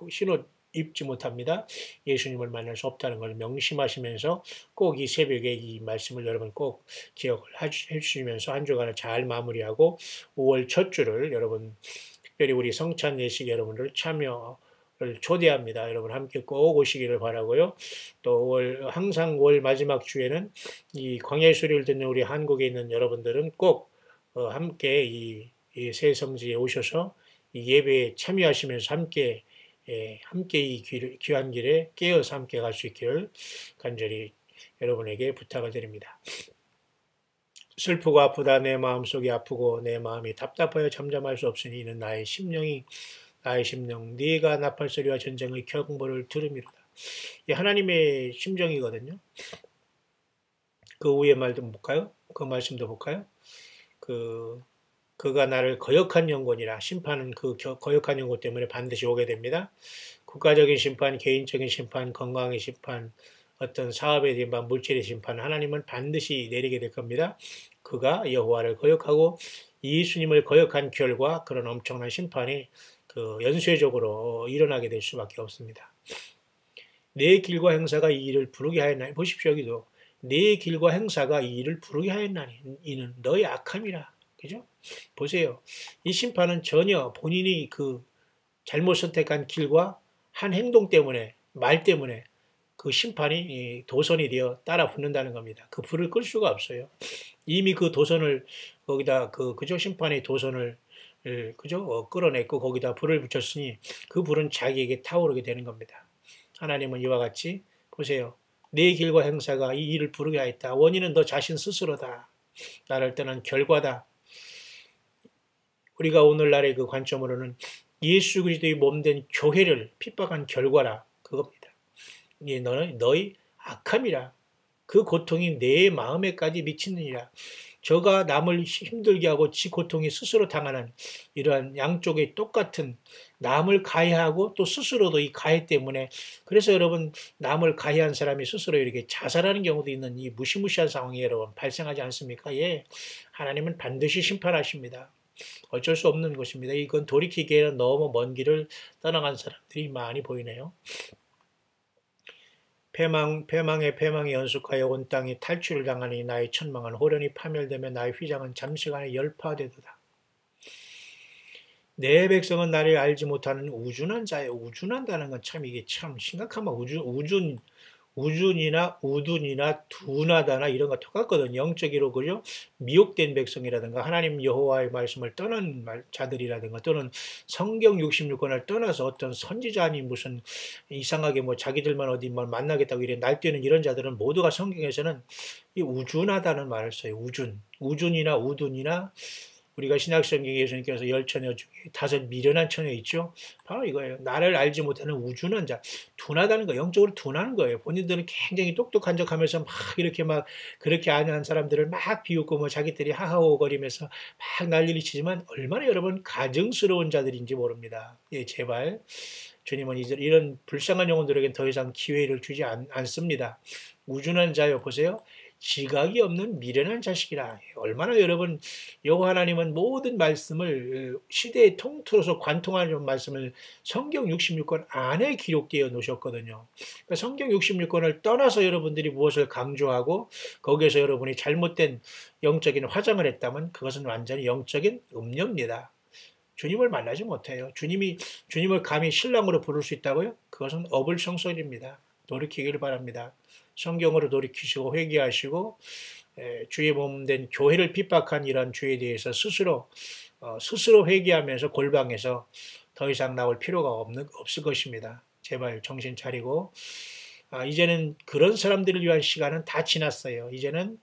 입지 못합니다. 예수님을 만날 수 없다는 걸 명심하시면서 꼭 이 새벽에 이 말씀을 여러분 꼭 기억을 해주시면서 한 주간을 잘 마무리하고 5월 첫 주를 여러분 특별히 우리 성찬 예식 여러분들 참여를 초대합니다. 여러분 함께 꼭 오시기를 바라고요. 또 항상 월 마지막 주에는 이 광야의 소리를 듣는 우리 한국에 있는 여러분들은 꼭 함께 이 새성지에 오셔서 이 예배에 참여하시면서 함께 이 귀한 길에 깨어서 함께 갈 수 있기를 간절히 여러분에게 부탁을 드립니다. 슬프고 아프다 내 마음속이 아프고 내 마음이 답답하여 잠잠할 수 없으니 이는 나의 심령 네가 나팔소리와 전쟁의 경보를 들음이로다. 이 하나님의 심정이거든요. 그 후의 말도 볼까요? 그 말씀도 볼까요? 그가 나를 거역한 영혼이라 심판은 그 거역한 영혼 때문에 반드시 오게 됩니다. 국가적인 심판, 개인적인 심판, 건강의 심판, 어떤 사업의 심판, 물질의 심판 하나님은 반드시 내리게 될 겁니다. 그가 여호와를 거역하고 예수님을 거역한 결과 그런 엄청난 심판이 연쇄적으로 일어나게 될 수밖에 없습니다. 내 길과 행사가 이 일을 부르게 하였나니 보십시오. 여기도 내 길과 행사가 이 일을 부르게 하였나니 이는 너의 악함이라. 그죠? 보세요. 이 심판은 전혀 본인이 그 잘못 선택한 길과 한 행동 때문에 말 때문에 그 심판이 도선이 되어 따라 붙는다는 겁니다. 그 불을 끌 수가 없어요. 이미 그 도선을 거기다 그죠? 심판의 도선을 그죠? 끌어냈고 거기다 불을 붙였으니 그 불은 자기에게 타오르게 되는 겁니다. 하나님은 이와 같이 보세요. 내 길과 행사가 이 일을 부르게 하였다. 원인은 너 자신 스스로다. 나를 떠난 결과다. 우리가 오늘날의 그 관점으로는 예수 그리스도의 몸된 교회를 핍박한 결과라 그겁니다. 이 너희 악함이라. 그 고통이 내 마음에까지 미치느니라. 저가 남을 힘들게 하고 지 고통이 스스로 당하는 이러한 양쪽의 똑같은 남을 가해하고 또 스스로도 이 가해 때문에 그래서 여러분 남을 가해한 사람이 스스로 이렇게 자살하는 경우도 있는 이 무시무시한 상황이 여러분 발생하지 않습니까? 예, 하나님은 반드시 심판하십니다. 어쩔 수 없는 것입니다. 이건 돌이키기에는 너무 먼 길을 떠나간 사람들이 많이 보이네요. 패망의 패망이 연속하여 온 땅이 탈출을 당하니 나의 천망은 호련히 파멸되며 나의 휘장은 잠시간에 열파되도다. 내 백성은 나를 알지 못하는 우준한 자예요. 우준한다는 건 참 이게 참 심각하면 우준이나 우둔이나 둔하다나 이런 거 똑같거든요. 영적으로 그죠? 미혹된 백성이라든가 하나님 여호와의 말씀을 떠난 자들이라든가 또는 성경 66권을 떠나서 어떤 선지자니 무슨 이상하게 뭐 자기들만 어디 뭐 만나겠다고 이래 날뛰는 이런 자들은 모두가 성경에서는 이 우준하다는 말을 써요. 우준이나 우둔이나 우리가 신약성경에 예수님께서 10처녀 중에 5 미련한 처녀 있죠? 바로 이거예요. 나를 알지 못하는 우준한 자. 둔하다는 거, 영적으로 둔한 거예요. 본인들은 굉장히 똑똑한 척 하면서 막 이렇게 막 그렇게 아는 사람들을 막 비웃고 뭐 자기들이 하하호거리면서 막 난리를 치지만 얼마나 여러분 가증스러운 자들인지 모릅니다. 예, 제발. 주님은 이제 이런 불쌍한 영혼들에겐 더 이상 기회를 주지 않습니다. 우준한 자요, 보세요. 지각이 없는 미련한 자식이라. 얼마나 여러분 여호와 하나님은 모든 말씀을 시대의 통틀어서 관통하는 말씀을 성경 66권 안에 기록되어 놓으셨거든요. 그러니까 성경 66권을 떠나서 여러분들이 무엇을 강조하고 거기에서 여러분이 잘못된 영적인 화장을 했다면 그것은 완전히 영적인 음료입니다. 주님을 만나지 못해요. 주님을 감히 신랑으로 부를 수 있다고요? 그것은 어불성설입니다. 돌이키기를 바랍니다. 성경으로 돌이키시고 회개하시고 주의 몸된 교회를 핍박한 이런 죄에 대해서 스스로 회개하면서 골방에서 더 이상 나올 필요가 없을 것입니다. 제발 정신 차리고 이제는 그런 사람들을 위한 시간은 다 지났어요. 이제는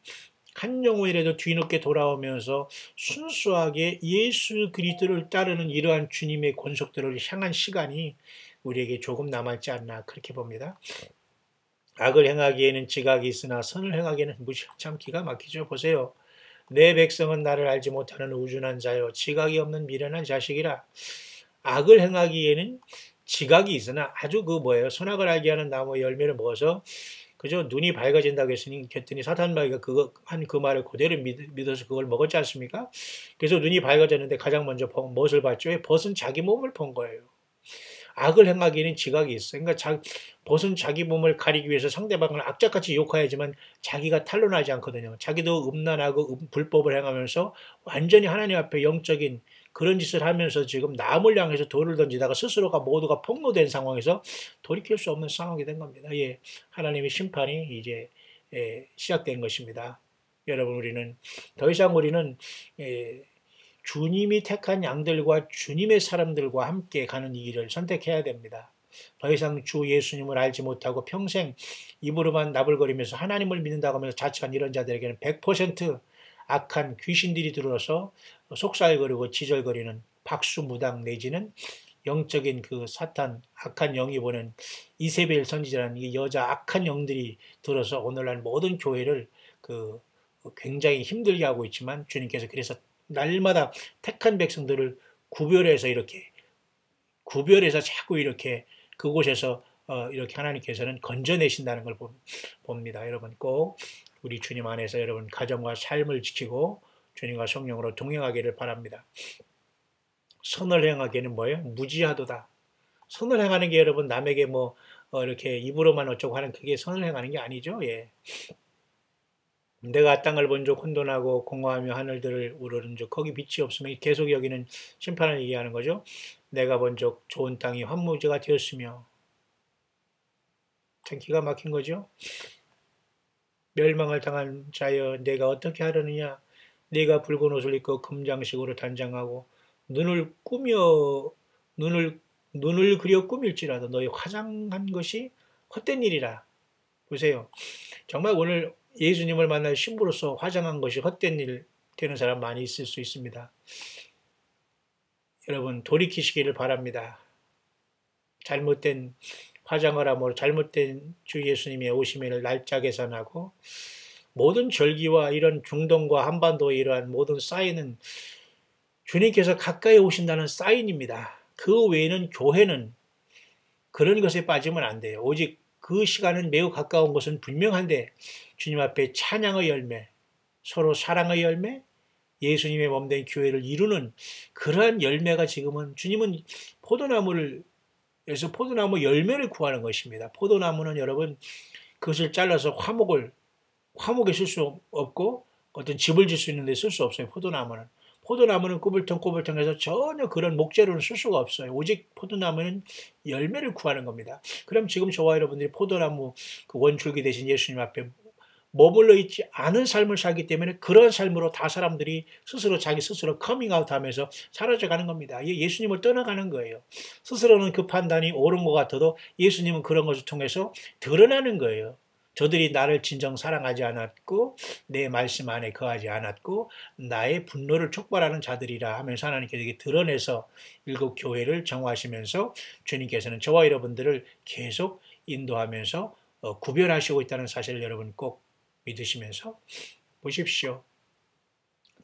한 영혼이라도 뒤늦게 돌아오면서 순수하게 예수 그리스도를 따르는 이러한 주님의 권속들을 향한 시간이 우리에게 조금 남았지 않나 그렇게 봅니다. 악을 행하기에는 지각이 있으나 선을 행하기에는 무시. 참 기가 막히죠. 보세요. 내 백성은 나를 알지 못하는 우준한 자요 지각이 없는 미련한 자식이라. 악을 행하기에는 지각이 있으나 아주 선악을 알게 하는 나무 열매를 먹어서 그저 눈이 밝아진다고 했으니 했더니 사탄마귀가 그 말을 그대로 믿어서 그걸 먹었지 않습니까? 그래서 눈이 밝아졌는데 가장 먼저 무엇을 봤죠? 벗은 자기 몸을 본 거예요. 악을 행하기에는 지각이 있어. 그러니까 벗은 자기 몸을 가리기 위해서 상대방을 악착같이 욕해야지만 자기가 탄로나지 않거든요. 자기도 음란하고 불법을 행하면서 완전히 하나님 앞에 영적인 그런 짓을 하면서 지금 남을 향해서 돌을 던지다가 스스로가 모두가 폭로된 상황에서 돌이킬 수 없는 상황이 된 겁니다. 예, 하나님의 심판이 이제 시작된 것입니다. 여러분 우리는 더 이상 주님이 택한 양들과 주님의 사람들과 함께 가는 이 길을 선택해야 됩니다. 더 이상 주 예수님을 알지 못하고 평생 입으로만 나불거리면서 하나님을 믿는다고 하면서 자처한 이런 자들에게는 100% 악한 귀신들이 들어서 속살거리고 지절거리는 박수무당 내지는 영적인 그 사탄 악한 영이 보는 이세벨 선지자라는 이 여자 악한 영들이 들어서 오늘날 모든 교회를 굉장히 힘들게 하고 있지만 주님께서 그래서 날마다 택한 백성들을 구별해서 자꾸 이렇게 그곳에서 이렇게 하나님께서는 건져내신다는 걸 봅니다. 여러분 꼭 우리 주님 안에서 여러분 가정과 삶을 지키고 주님과 성령으로 동행하기를 바랍니다. 선을 행하기에는 뭐예요? 무지하도다. 선을 행하는 게 여러분 남에게 이렇게 입으로만 어쩌고 하는 그게 선을 행하는 게 아니죠. 예. 내가 땅을 본 적 혼돈하고 공허하며 하늘들을 우러른 적 거기 빛이 없으면 계속 여기는 심판을 얘기하는 거죠. 내가 본 적 좋은 땅이 황무지가 되었으며 참 기가 막힌 거죠. 멸망을 당한 자여 내가 어떻게 하려느냐. 네가 붉은 옷을 입고 금장식으로 단장하고 눈을 그려 꾸밀지라도 너희 화장한 것이 헛된 일이라. 보세요. 정말 오늘 예수님을 만날 신부로서 화장한 것이 헛된 일 되는 사람 많이 있을 수 있습니다. 여러분 돌이키시기를 바랍니다. 잘못된 화장을 하므로 잘못된 주 예수님의 오심을 날짜 계산하고 모든 절기와 이런 중동과 한반도의 이러한 모든 사인은 주님께서 가까이 오신다는 사인입니다. 그 외에는 교회는 그런 것에 빠지면 안 돼요. 오직 그 시간은 매우 가까운 것은 분명한데 주님 앞에 찬양의 열매, 서로 사랑의 열매, 예수님의 몸된 교회를 이루는 그러한 열매가 지금은 주님은 포도나무에서 포도나무 열매를 구하는 것입니다. 포도나무는 여러분 그것을 잘라서 화목에 쓸 수 없고 어떤 집을 질 수 있는 데 쓸 수 없어요. 포도나무는 꾸불텅꾸불텅해서 전혀 그런 목재로는 쓸 수가 없어요. 오직 포도나무는 열매를 구하는 겁니다. 그럼 지금 저와 여러분들이 포도나무 그 원줄기 되신 예수님 앞에 머물러 있지 않은 삶을 살기 때문에 그런 삶으로 다 사람들이 자기 스스로 커밍아웃하면서 사라져가는 겁니다. 예수님을 떠나가는 거예요. 스스로는 그 판단이 옳은 것 같아도 예수님은 그런 것을 통해서 드러나는 거예요. 저들이 나를 진정 사랑하지 않았고 내 말씀 안에 거하지 않았고 나의 분노를 촉발하는 자들이라 하면서 하나님께서 이렇게 드러내서 일곱 교회를 정화하시면서 주님께서는 저와 여러분들을 계속 인도하면서 구별하시고 있다는 사실을 여러분 꼭 믿으시면서 보십시오.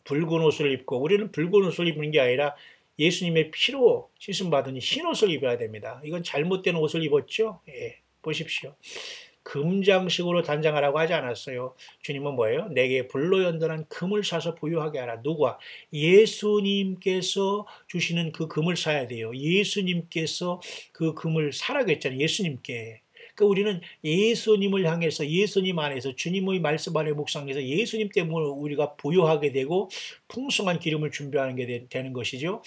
붉은 옷을 입고 우리는 붉은 옷을 입는 게 아니라 예수님의 피로 씻음받은 흰 옷을 입어야 됩니다. 이건 잘못된 옷을 입었죠? 예, 보십시오. 금장식으로 단장하라고 하지 않았어요. 주님은 뭐예요? 내게 불로 연단한 금을 사서 보유하게 하라. 누가? 예수님께서 주시는 그 금을 사야 돼요. 예수님께서 그 금을 사라고 했잖아요. 예수님께. 그러니까 우리는 예수님을 향해서 예수님 안에서 주님의 말씀 안에 묵상해서 예수님 때문에 우리가 부유하게 되고 풍성한 기름을 준비하는 게 되는 것이죠.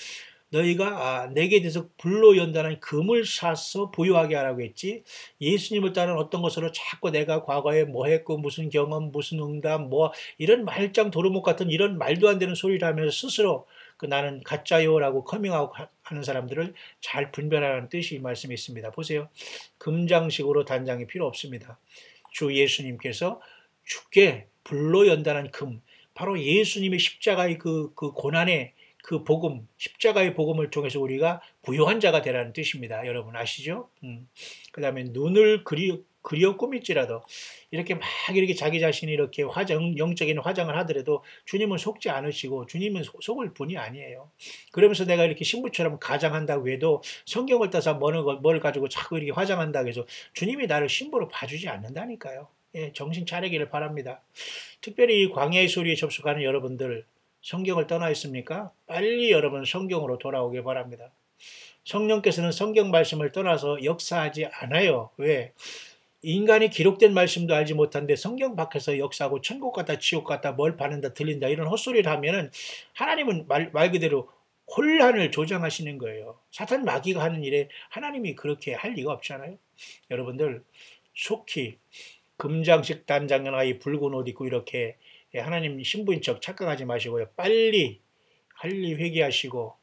너희가 내게 대해서 불로 연단한 금을 사서 보유하게 하라고 했지 예수님을 따른 어떤 것으로 자꾸 내가 과거에 뭐 했고 무슨 경험 무슨 응답 뭐 이런 말짱 도루묵 같은 이런 말도 안 되는 소리를 하면서 스스로 나는 가짜요라고 커밍아웃 하는 사람들을 잘 분별하라는 뜻이 이 말씀에 있습니다. 보세요. 금장식으로 단장이 필요 없습니다. 주 예수님께서 주께 불로 연단한 금 바로 예수님의 십자가의 그 고난의 그 복음, 십자가의 복음을 통해서 우리가 부요한 자가 되라는 뜻입니다. 여러분 아시죠? 그 다음에 눈을 그리어 꾸밀지라도 이렇게 자기 자신이 이렇게 영적인 화장을 하더라도 주님은 속지 않으시고 주님은 속을 분이 아니에요. 그러면서 내가 이렇게 신부처럼 가장한다고 해도 성경을 따서 뭐를 가지고 자꾸 이렇게 화장한다고 해서 주님이 나를 신부로 봐주지 않는다니까요. 예, 정신 차리기를 바랍니다. 특별히 광야의 소리에 접속하는 여러분들 성경을 떠나 있습니까? 빨리 여러분 성경으로 돌아오길 바랍니다. 성령께서는 성경 말씀을 떠나서 역사하지 않아요. 왜? 인간이 기록된 말씀도 알지 못한데 성경 밖에서 역사하고 천국 갔다 지옥 갔다 뭘 받는다 들린다 이런 헛소리를 하면은 하나님은 말 그대로 혼란을 조장하시는 거예요. 사탄 마귀가 하는 일에 하나님이 그렇게 할 리가 없잖아요. 여러분들 속히 금장식 단장하이 붉은 옷 입고 이렇게 하나님 신부인 척 착각하지 마시고요. 빨리 회개하시고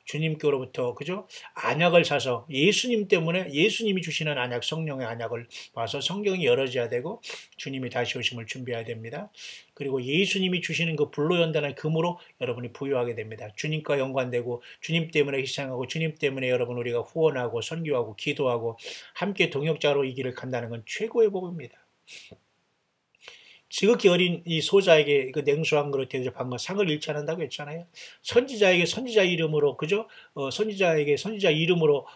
주님께로부터 그죠? 안약을 사서 예수님 때문에 예수님이 주시는 안약 성령의 안약을 봐서 성경이 열어져야 되고 주님이 다시 오심을 준비해야 됩니다. 그리고 예수님이 주시는 그 불로 연단한 금으로 여러분이 부유하게 됩니다. 주님과 연관되고 주님 때문에 희생하고 주님 때문에 여러분 우리가 후원하고 선교하고 기도하고 함께 동역자로 이 길을 간다는 건 최고의 복입니다. 지극히 어린 이 소자에게 그 냉수한 그릇 대접한 상을 잃지 않는다고 했잖아요. 선지자에게 선지자 이름으로 그죠? 선지자에게 선지자 이름으로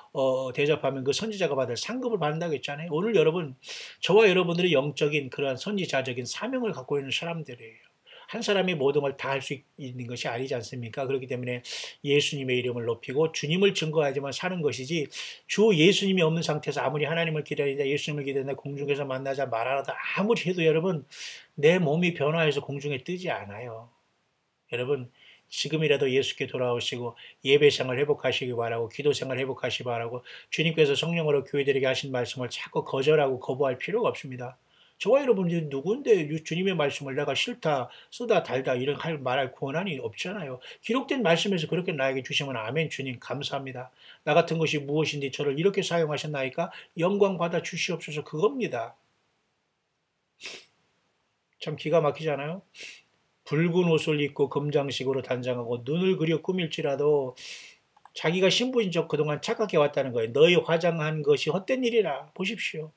대접하면 그 선지자가 받을 상급을 받는다고 했잖아요. 오늘 여러분 저와 여러분들이 영적인 그러한 선지자적인 사명을 갖고 있는 사람들이에요. 한 사람이 모든 걸 다 할 수 있는 것이 아니지 않습니까? 그렇기 때문에 예수님의 이름을 높이고 주님을 증거하지만 사는 것이지 주 예수님이 없는 상태에서 아무리 하나님을 기다린다 예수님을 기다린다 공중에서 만나자 말하다 아무리 해도 여러분 내 몸이 변화해서 공중에 뜨지 않아요. 여러분 지금이라도 예수께 돌아오시고 예배생활 회복하시기 바라고 기도생활 회복하시기 바라고 주님께서 성령으로 교회들에게 하신 말씀을 자꾸 거절하고 거부할 필요가 없습니다. 저와 여러분들이 누군데 주님의 말씀을 내가 싫다, 쓰다, 달다 이런 말할 권한이 없잖아요. 기록된 말씀에서 그렇게 나에게 주시면 아멘 주님 감사합니다. 나 같은 것이 무엇인데 저를 이렇게 사용하셨나이까 영광 받아 주시옵소서 그겁니다. 참 기가 막히잖아요. 붉은 옷을 입고 금장식으로 단장하고 눈을 그려 꾸밀지라도 자기가 신부인 척 그동안 착각해 왔다는 거예요. 너희 화장한 것이 헛된 일이라 보십시오.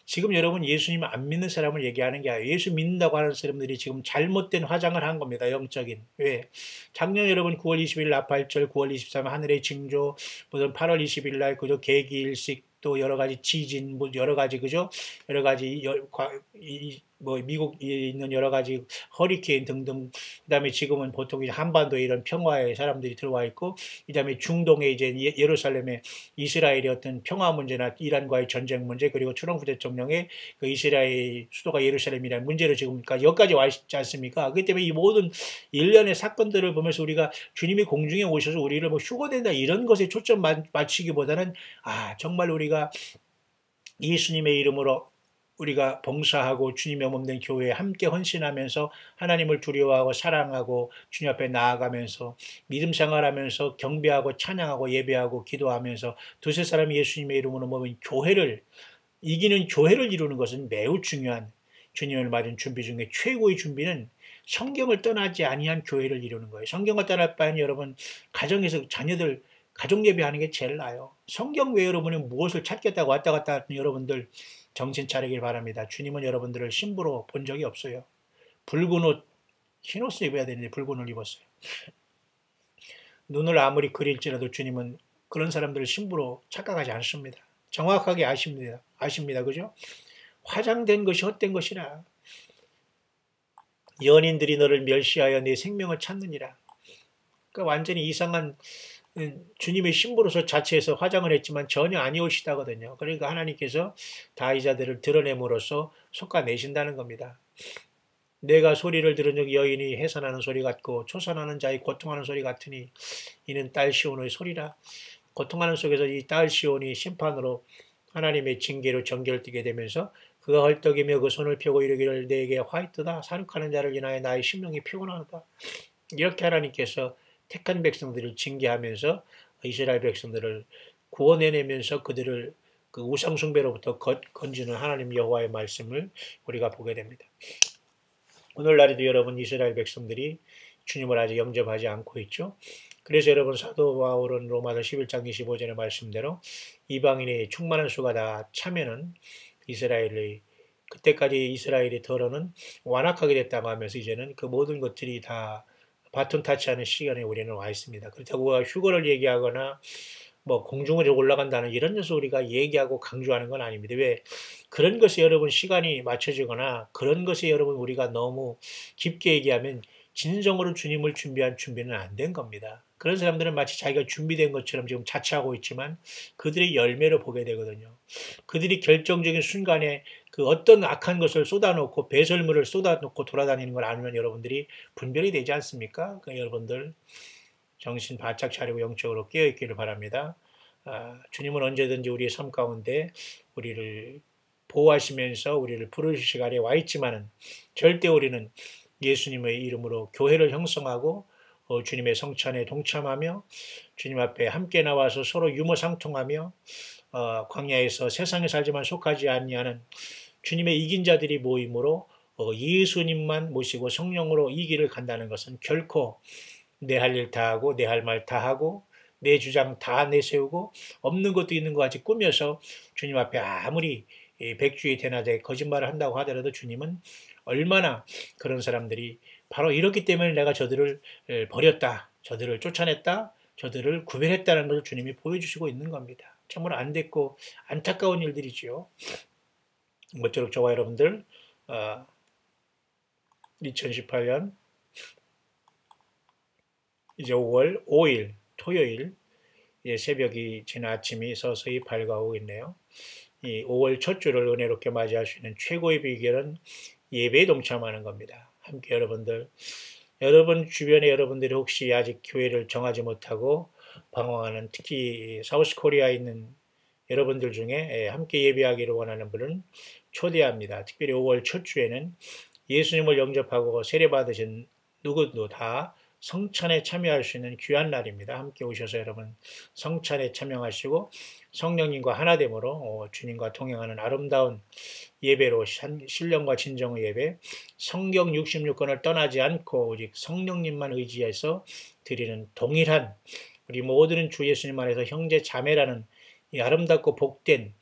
지금 여러분 예수님 안 믿는 사람을 얘기하는 게 아니에요. 예수 믿는다고 하는 사람들이 지금 잘못된 화장을 한 겁니다. 영적인. 왜? 작년 여러분 9월 20일 나팔절, 9월 23일 하늘의 징조, 무슨 8월 20일 날 그저 계기일식 또 여러 가지 지진, 뭐 여러 가지 그죠? 여러 가지 뭐 미국에 있는 여러 가지 허리케인 등등 그다음에 지금은 보통 이제 한반도에 이런 평화의 사람들이 들어와 있고, 그다음에 중동에 이제 예루살렘에 이스라엘의 어떤 평화 문제나 이란과의 전쟁 문제, 그리고 트럼프 대통령의 그 이스라엘 수도가 예루살렘이라는 문제로 지금까지 여기까지 와 있지 않습니까? 그렇기 때문에 이 모든 일련의 사건들을 보면서 우리가 주님이 공중에 오셔서 우리를 뭐 휴거된다 이런 것에 초점 맞추기보다는, 정말 우리가 예수님의 이름으로 우리가 봉사하고 주님의 몸된 교회에 함께 헌신하면서 하나님을 두려워하고 사랑하고 주님 앞에 나아가면서 믿음 생활하면서 경배하고 찬양하고 예배하고 기도하면서 두세 사람이 예수님의 이름으로 모인 교회를, 이기는 교회를 이루는 것은 매우 중요한, 주님을 맞은 준비 중에 최고의 준비는 성경을 떠나지 아니한 교회를 이루는 거예요. 성경을 떠날 바에는 여러분 가정에서 자녀들 가족 예배하는 게 제일 나아요. 성경 외에 여러분이 무엇을 찾겠다고 왔다 갔다 하는 여러분들 정신 차리길 바랍니다. 주님은 여러분들을 신부로 본 적이 없어요. 붉은 옷, 흰 옷을 입어야 되는데 붉은 옷을 입었어요. 눈을 아무리 그릴지라도 주님은 그런 사람들을 신부로 착각하지 않습니다. 정확하게 아십니다. 그죠? 화장된 것이 헛된 것이라. 연인들이 너를 멸시하여 내 생명을 찾느니라. 그러니까 완전히 이상한 주님의 신부로서 자체에서 화장을 했지만 전혀 아니오시다거든요. 그러니까 하나님께서 다 이 자들을 드러냄으로써 솎아내신다는 겁니다. 내가 소리를 들은 적 여인이 해산하는 소리 같고 초산하는 자의 고통하는 소리 같으니 이는 딸 시온의 소리라. 고통하는 속에서 이 딸 시온이 심판으로 하나님의 징계로 정결되게 되면서 그가 헐떡이며 그 손을 펴고 이르기를 내게 화이트다. 사륙하는 자를 인하여 나의 심령이 피곤하다. 이렇게 하나님께서 택한 백성들을 징계하면서 이스라엘 백성들을 구원해내면서 그들을 그 우상숭배로부터 건지는 하나님 여호와의 말씀을 우리가 보게 됩니다. 오늘날에도 여러분 이스라엘 백성들이 주님을 아직 영접하지 않고 있죠. 그래서 여러분 사도 바울은 로마서 11장 25절의 말씀대로 이방인의 충만한 수가 다 차면은 이스라엘의 그때까지 이스라엘의 더러는 완악하게 됐다고 하면서 이제는 그 모든 것들이 다 바톤 타치하는 시간에 우리는 와 있습니다. 그렇다고 휴거를 얘기하거나 뭐 공중으로 올라간다는 이런 것을 우리가 얘기하고 강조하는 건 아닙니다. 왜? 그런 것에 여러분 시간이 맞춰지거나 그런 것에 여러분 우리가 너무 깊게 얘기하면 진정으로 주님을 준비한 준비는 안 된 겁니다. 그런 사람들은 마치 자기가 준비된 것처럼 지금 자처하고 있지만 그들의 열매를 보게 되거든요. 그들이 결정적인 순간에 그 어떤 악한 것을 쏟아놓고 배설물을 쏟아놓고 돌아다니는 걸 알면 여러분들이 분별이 되지 않습니까? 그러니까 여러분들 정신 바짝 차리고 영적으로 깨어있기를 바랍니다. 주님은 언제든지 우리의 삶 가운데 우리를 보호하시면서 우리를 부르실 시간에 와 있지만은 절대 우리는 예수님의 이름으로 교회를 형성하고 주님의 성찬에 동참하며 주님 앞에 함께 나와서 서로 유머상통하며 광야에서 세상에 살지만 속하지 아니하는 주님의 이긴 자들이 모임으로 예수님만 모시고 성령으로 이 길을 간다는 것은 결코 내 할 일 다 하고 내 할 말 다 하고 내 주장 다 내세우고 없는 것도 있는 것 같이 꾸며서 주님 앞에 아무리 백주의 대낮에 거짓말을 한다고 하더라도 주님은 얼마나 그런 사람들이 바로 이렇기 때문에 내가 저들을 버렸다, 저들을 쫓아냈다, 저들을 구별했다는 것을 주님이 보여주시고 있는 겁니다. 정말 안 됐고 안타까운 일들이지요. 모쪼록 저와 여러분들 2018년 이제 5월 5일 토요일 새벽이 지나 아침이 서서히 밝아오고 있네요. 이 5월 첫 주를 은혜롭게 맞이할 수 있는 최고의 비결은 예배에 동참하는 겁니다. 함께 여러분 주변에 여러분들이 혹시 아직 교회를 정하지 못하고 방황하는 특히 사우스 코리아에 있는 여러분들 중에 함께 예배하기를 원하는 분은 초대합니다. 특별히 5월 첫 주에는 예수님을 영접하고 세례받으신 누구도 다 성찬에 참여할 수 있는 귀한 날입니다. 함께 오셔서 여러분 성찬에 참여하시고 성령님과 하나됨으로 주님과 동행하는 아름다운 예배로 신령과 진정의 예배, 성경 66권을 떠나지 않고 오직 성령님만 의지해서 드리는 동일한 우리 모두는 주 예수님 안에서 형제 자매라는 이 아름답고 복된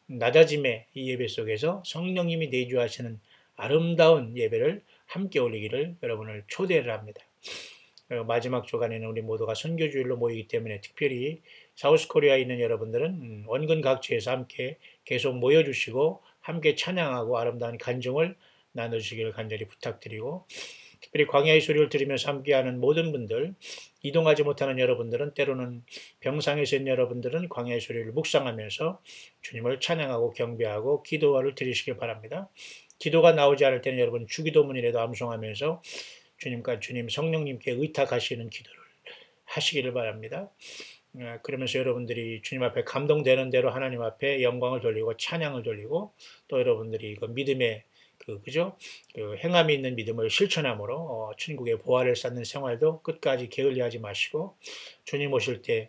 낮아짐의 이 예배 속에서 성령님이 내주하시는 아름다운 예배를 함께 올리기를 여러분을 초대를 합니다. 마지막 주간에는 우리 모두가 선교주일로 모이기 때문에 특별히 사우스코리아에 있는 여러분들은 원근 각지에서 함께 계속 모여주시고 함께 찬양하고 아름다운 간증을 나누시기를 간절히 부탁드리고 특별히 광야의 소리를 들으면서 함께하는 모든 분들, 이동하지 못하는 여러분들은, 때로는 병상에 있는 여러분들은 광야의 소리를 묵상하면서 주님을 찬양하고 경배하고 기도를 드리시길 바랍니다. 기도가 나오지 않을 때는 여러분 주기도문이라도 암송하면서 주님 성령님께 의탁하시는 기도를 하시기를 바랍니다. 그러면서 여러분들이 주님 앞에 감동되는 대로 하나님 앞에 영광을 돌리고 찬양을 돌리고, 또 여러분들이 그 믿음의 그죠? 그 행함이 있는 믿음을 실천함으로 천국의 보화를 쌓는 생활도 끝까지 게을리하지 마시고, 주님 오실 때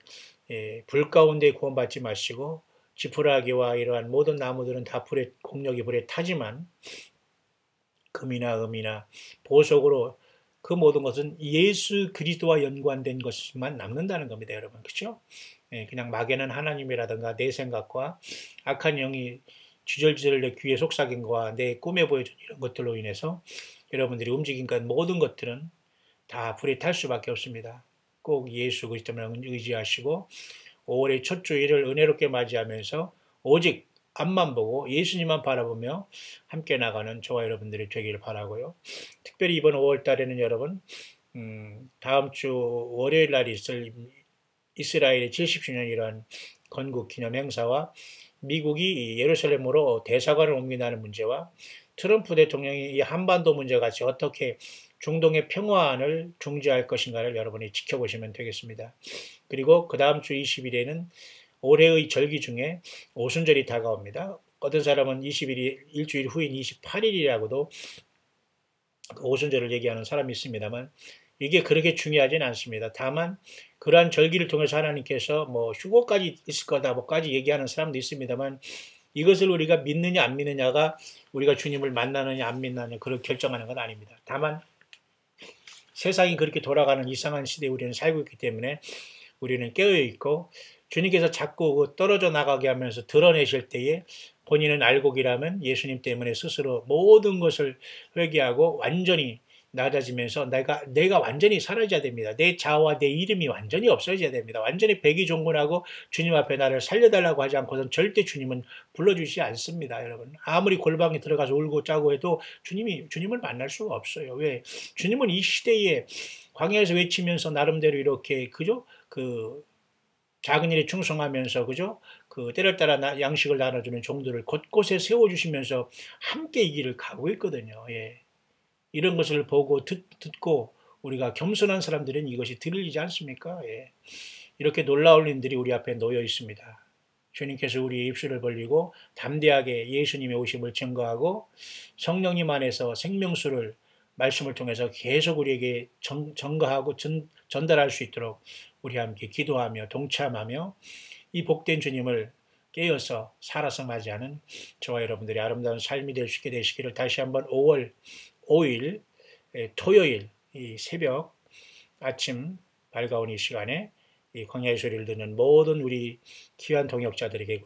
불 가운데 구원받지 마시고, 지푸라기와 이러한 모든 나무들은 다 공력이 불에 타지만 금이나 음이나 보석으로 그 모든 것은 예수 그리스도와 연관된 것만 남는다는 겁니다, 여러분. 그렇죠? 그냥 막연한 하나님이라든가 내 생각과 악한 영이 주절주절 내 귀에 속삭인 거와 내 꿈에 보여준 이런 것들로 인해서 여러분들이 움직인 것 모든 것들은 다 불에 탈 수밖에 없습니다. 꼭 예수 그리스도만 의지하시고 5월의 첫 주일을 은혜롭게 맞이하면서 오직 앞만 보고 예수님만 바라보며 함께 나가는 저와 여러분들이 되기를 바라고요. 특별히 이번 5월 달에는 여러분 다음 주 월요일 날이 있을 이스라엘의 70주년이라는 건국 기념 행사와 미국이 예루살렘으로 대사관을 옮긴다는 문제와 트럼프 대통령이 이 한반도 문제 같이 어떻게 중동의 평화안을 중재할 것인가를 여러분이 지켜보시면 되겠습니다. 그리고 그 다음 주 20일에는 올해의 절기 중에 오순절이 다가옵니다. 어떤 사람은 20일이 일주일 후인 28일이라고도 오순절을 얘기하는 사람이 있습니다만 이게 그렇게 중요하진 않습니다. 다만 그러한 절기를 통해서 하나님께서 뭐 휴거까지 있을 거다 뭐까지 얘기하는 사람도 있습니다만 이것을 우리가 믿느냐 안 믿느냐가 우리가 주님을 만나느냐 안 만나느냐 그렇게 결정하는 건 아닙니다. 다만 세상이 그렇게 돌아가는 이상한 시대에 우리는 살고 있기 때문에 우리는 깨어있고 주님께서 자꾸 떨어져 나가게 하면서 드러내실 때에 본인은 알곡이라면 예수님 때문에 스스로 모든 것을 회개하고 완전히 낮아지면서 내가 완전히 사라져야 됩니다. 내 자아와 내 이름이 완전히 없어져야 됩니다. 완전히 백의종군하고 주님 앞에 나를 살려달라고 하지 않고선 절대 주님은 불러주시지 않습니다. 여러분 아무리 골방에 들어가서 울고 짜고 해도 주님을 만날 수가 없어요. 왜? 주님은 이 시대에 광야에서 외치면서 나름대로 이렇게 그죠? 그 작은 일에 충성하면서 그죠? 그 때를 따라 양식을 나눠주는 종들을 곳곳에 세워주시면서 함께 이 길을 가고 있거든요. 예. 이런 것을 보고 듣고 우리가 겸손한 사람들은 이것이 들리지 않습니까? 예. 이렇게 놀라운 일들이 우리 앞에 놓여 있습니다. 주님께서 우리의 입술을 벌리고 담대하게 예수님의 오심을 증거하고 성령님 안에서 생명수를 말씀을 통해서 계속 우리에게 증거하고 전달할 수 있도록 우리 함께 기도하며 동참하며 이 복된 주님을 깨어서 살아서 맞이하는 저와 여러분들의 아름다운 삶이 될 수 있게 되시기를 다시 한번 5월 5일 토요일 이 새벽 아침 밝아온 이 시간에 이 광야의 소리를 듣는 모든 우리 귀한 동역자들에게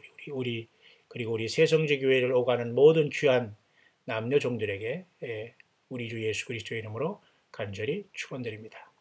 그리고 우리 새성지교회를 오가는 모든 귀한 남녀 종들에게 우리 주 예수 그리스도의 이름으로 간절히 축원드립니다.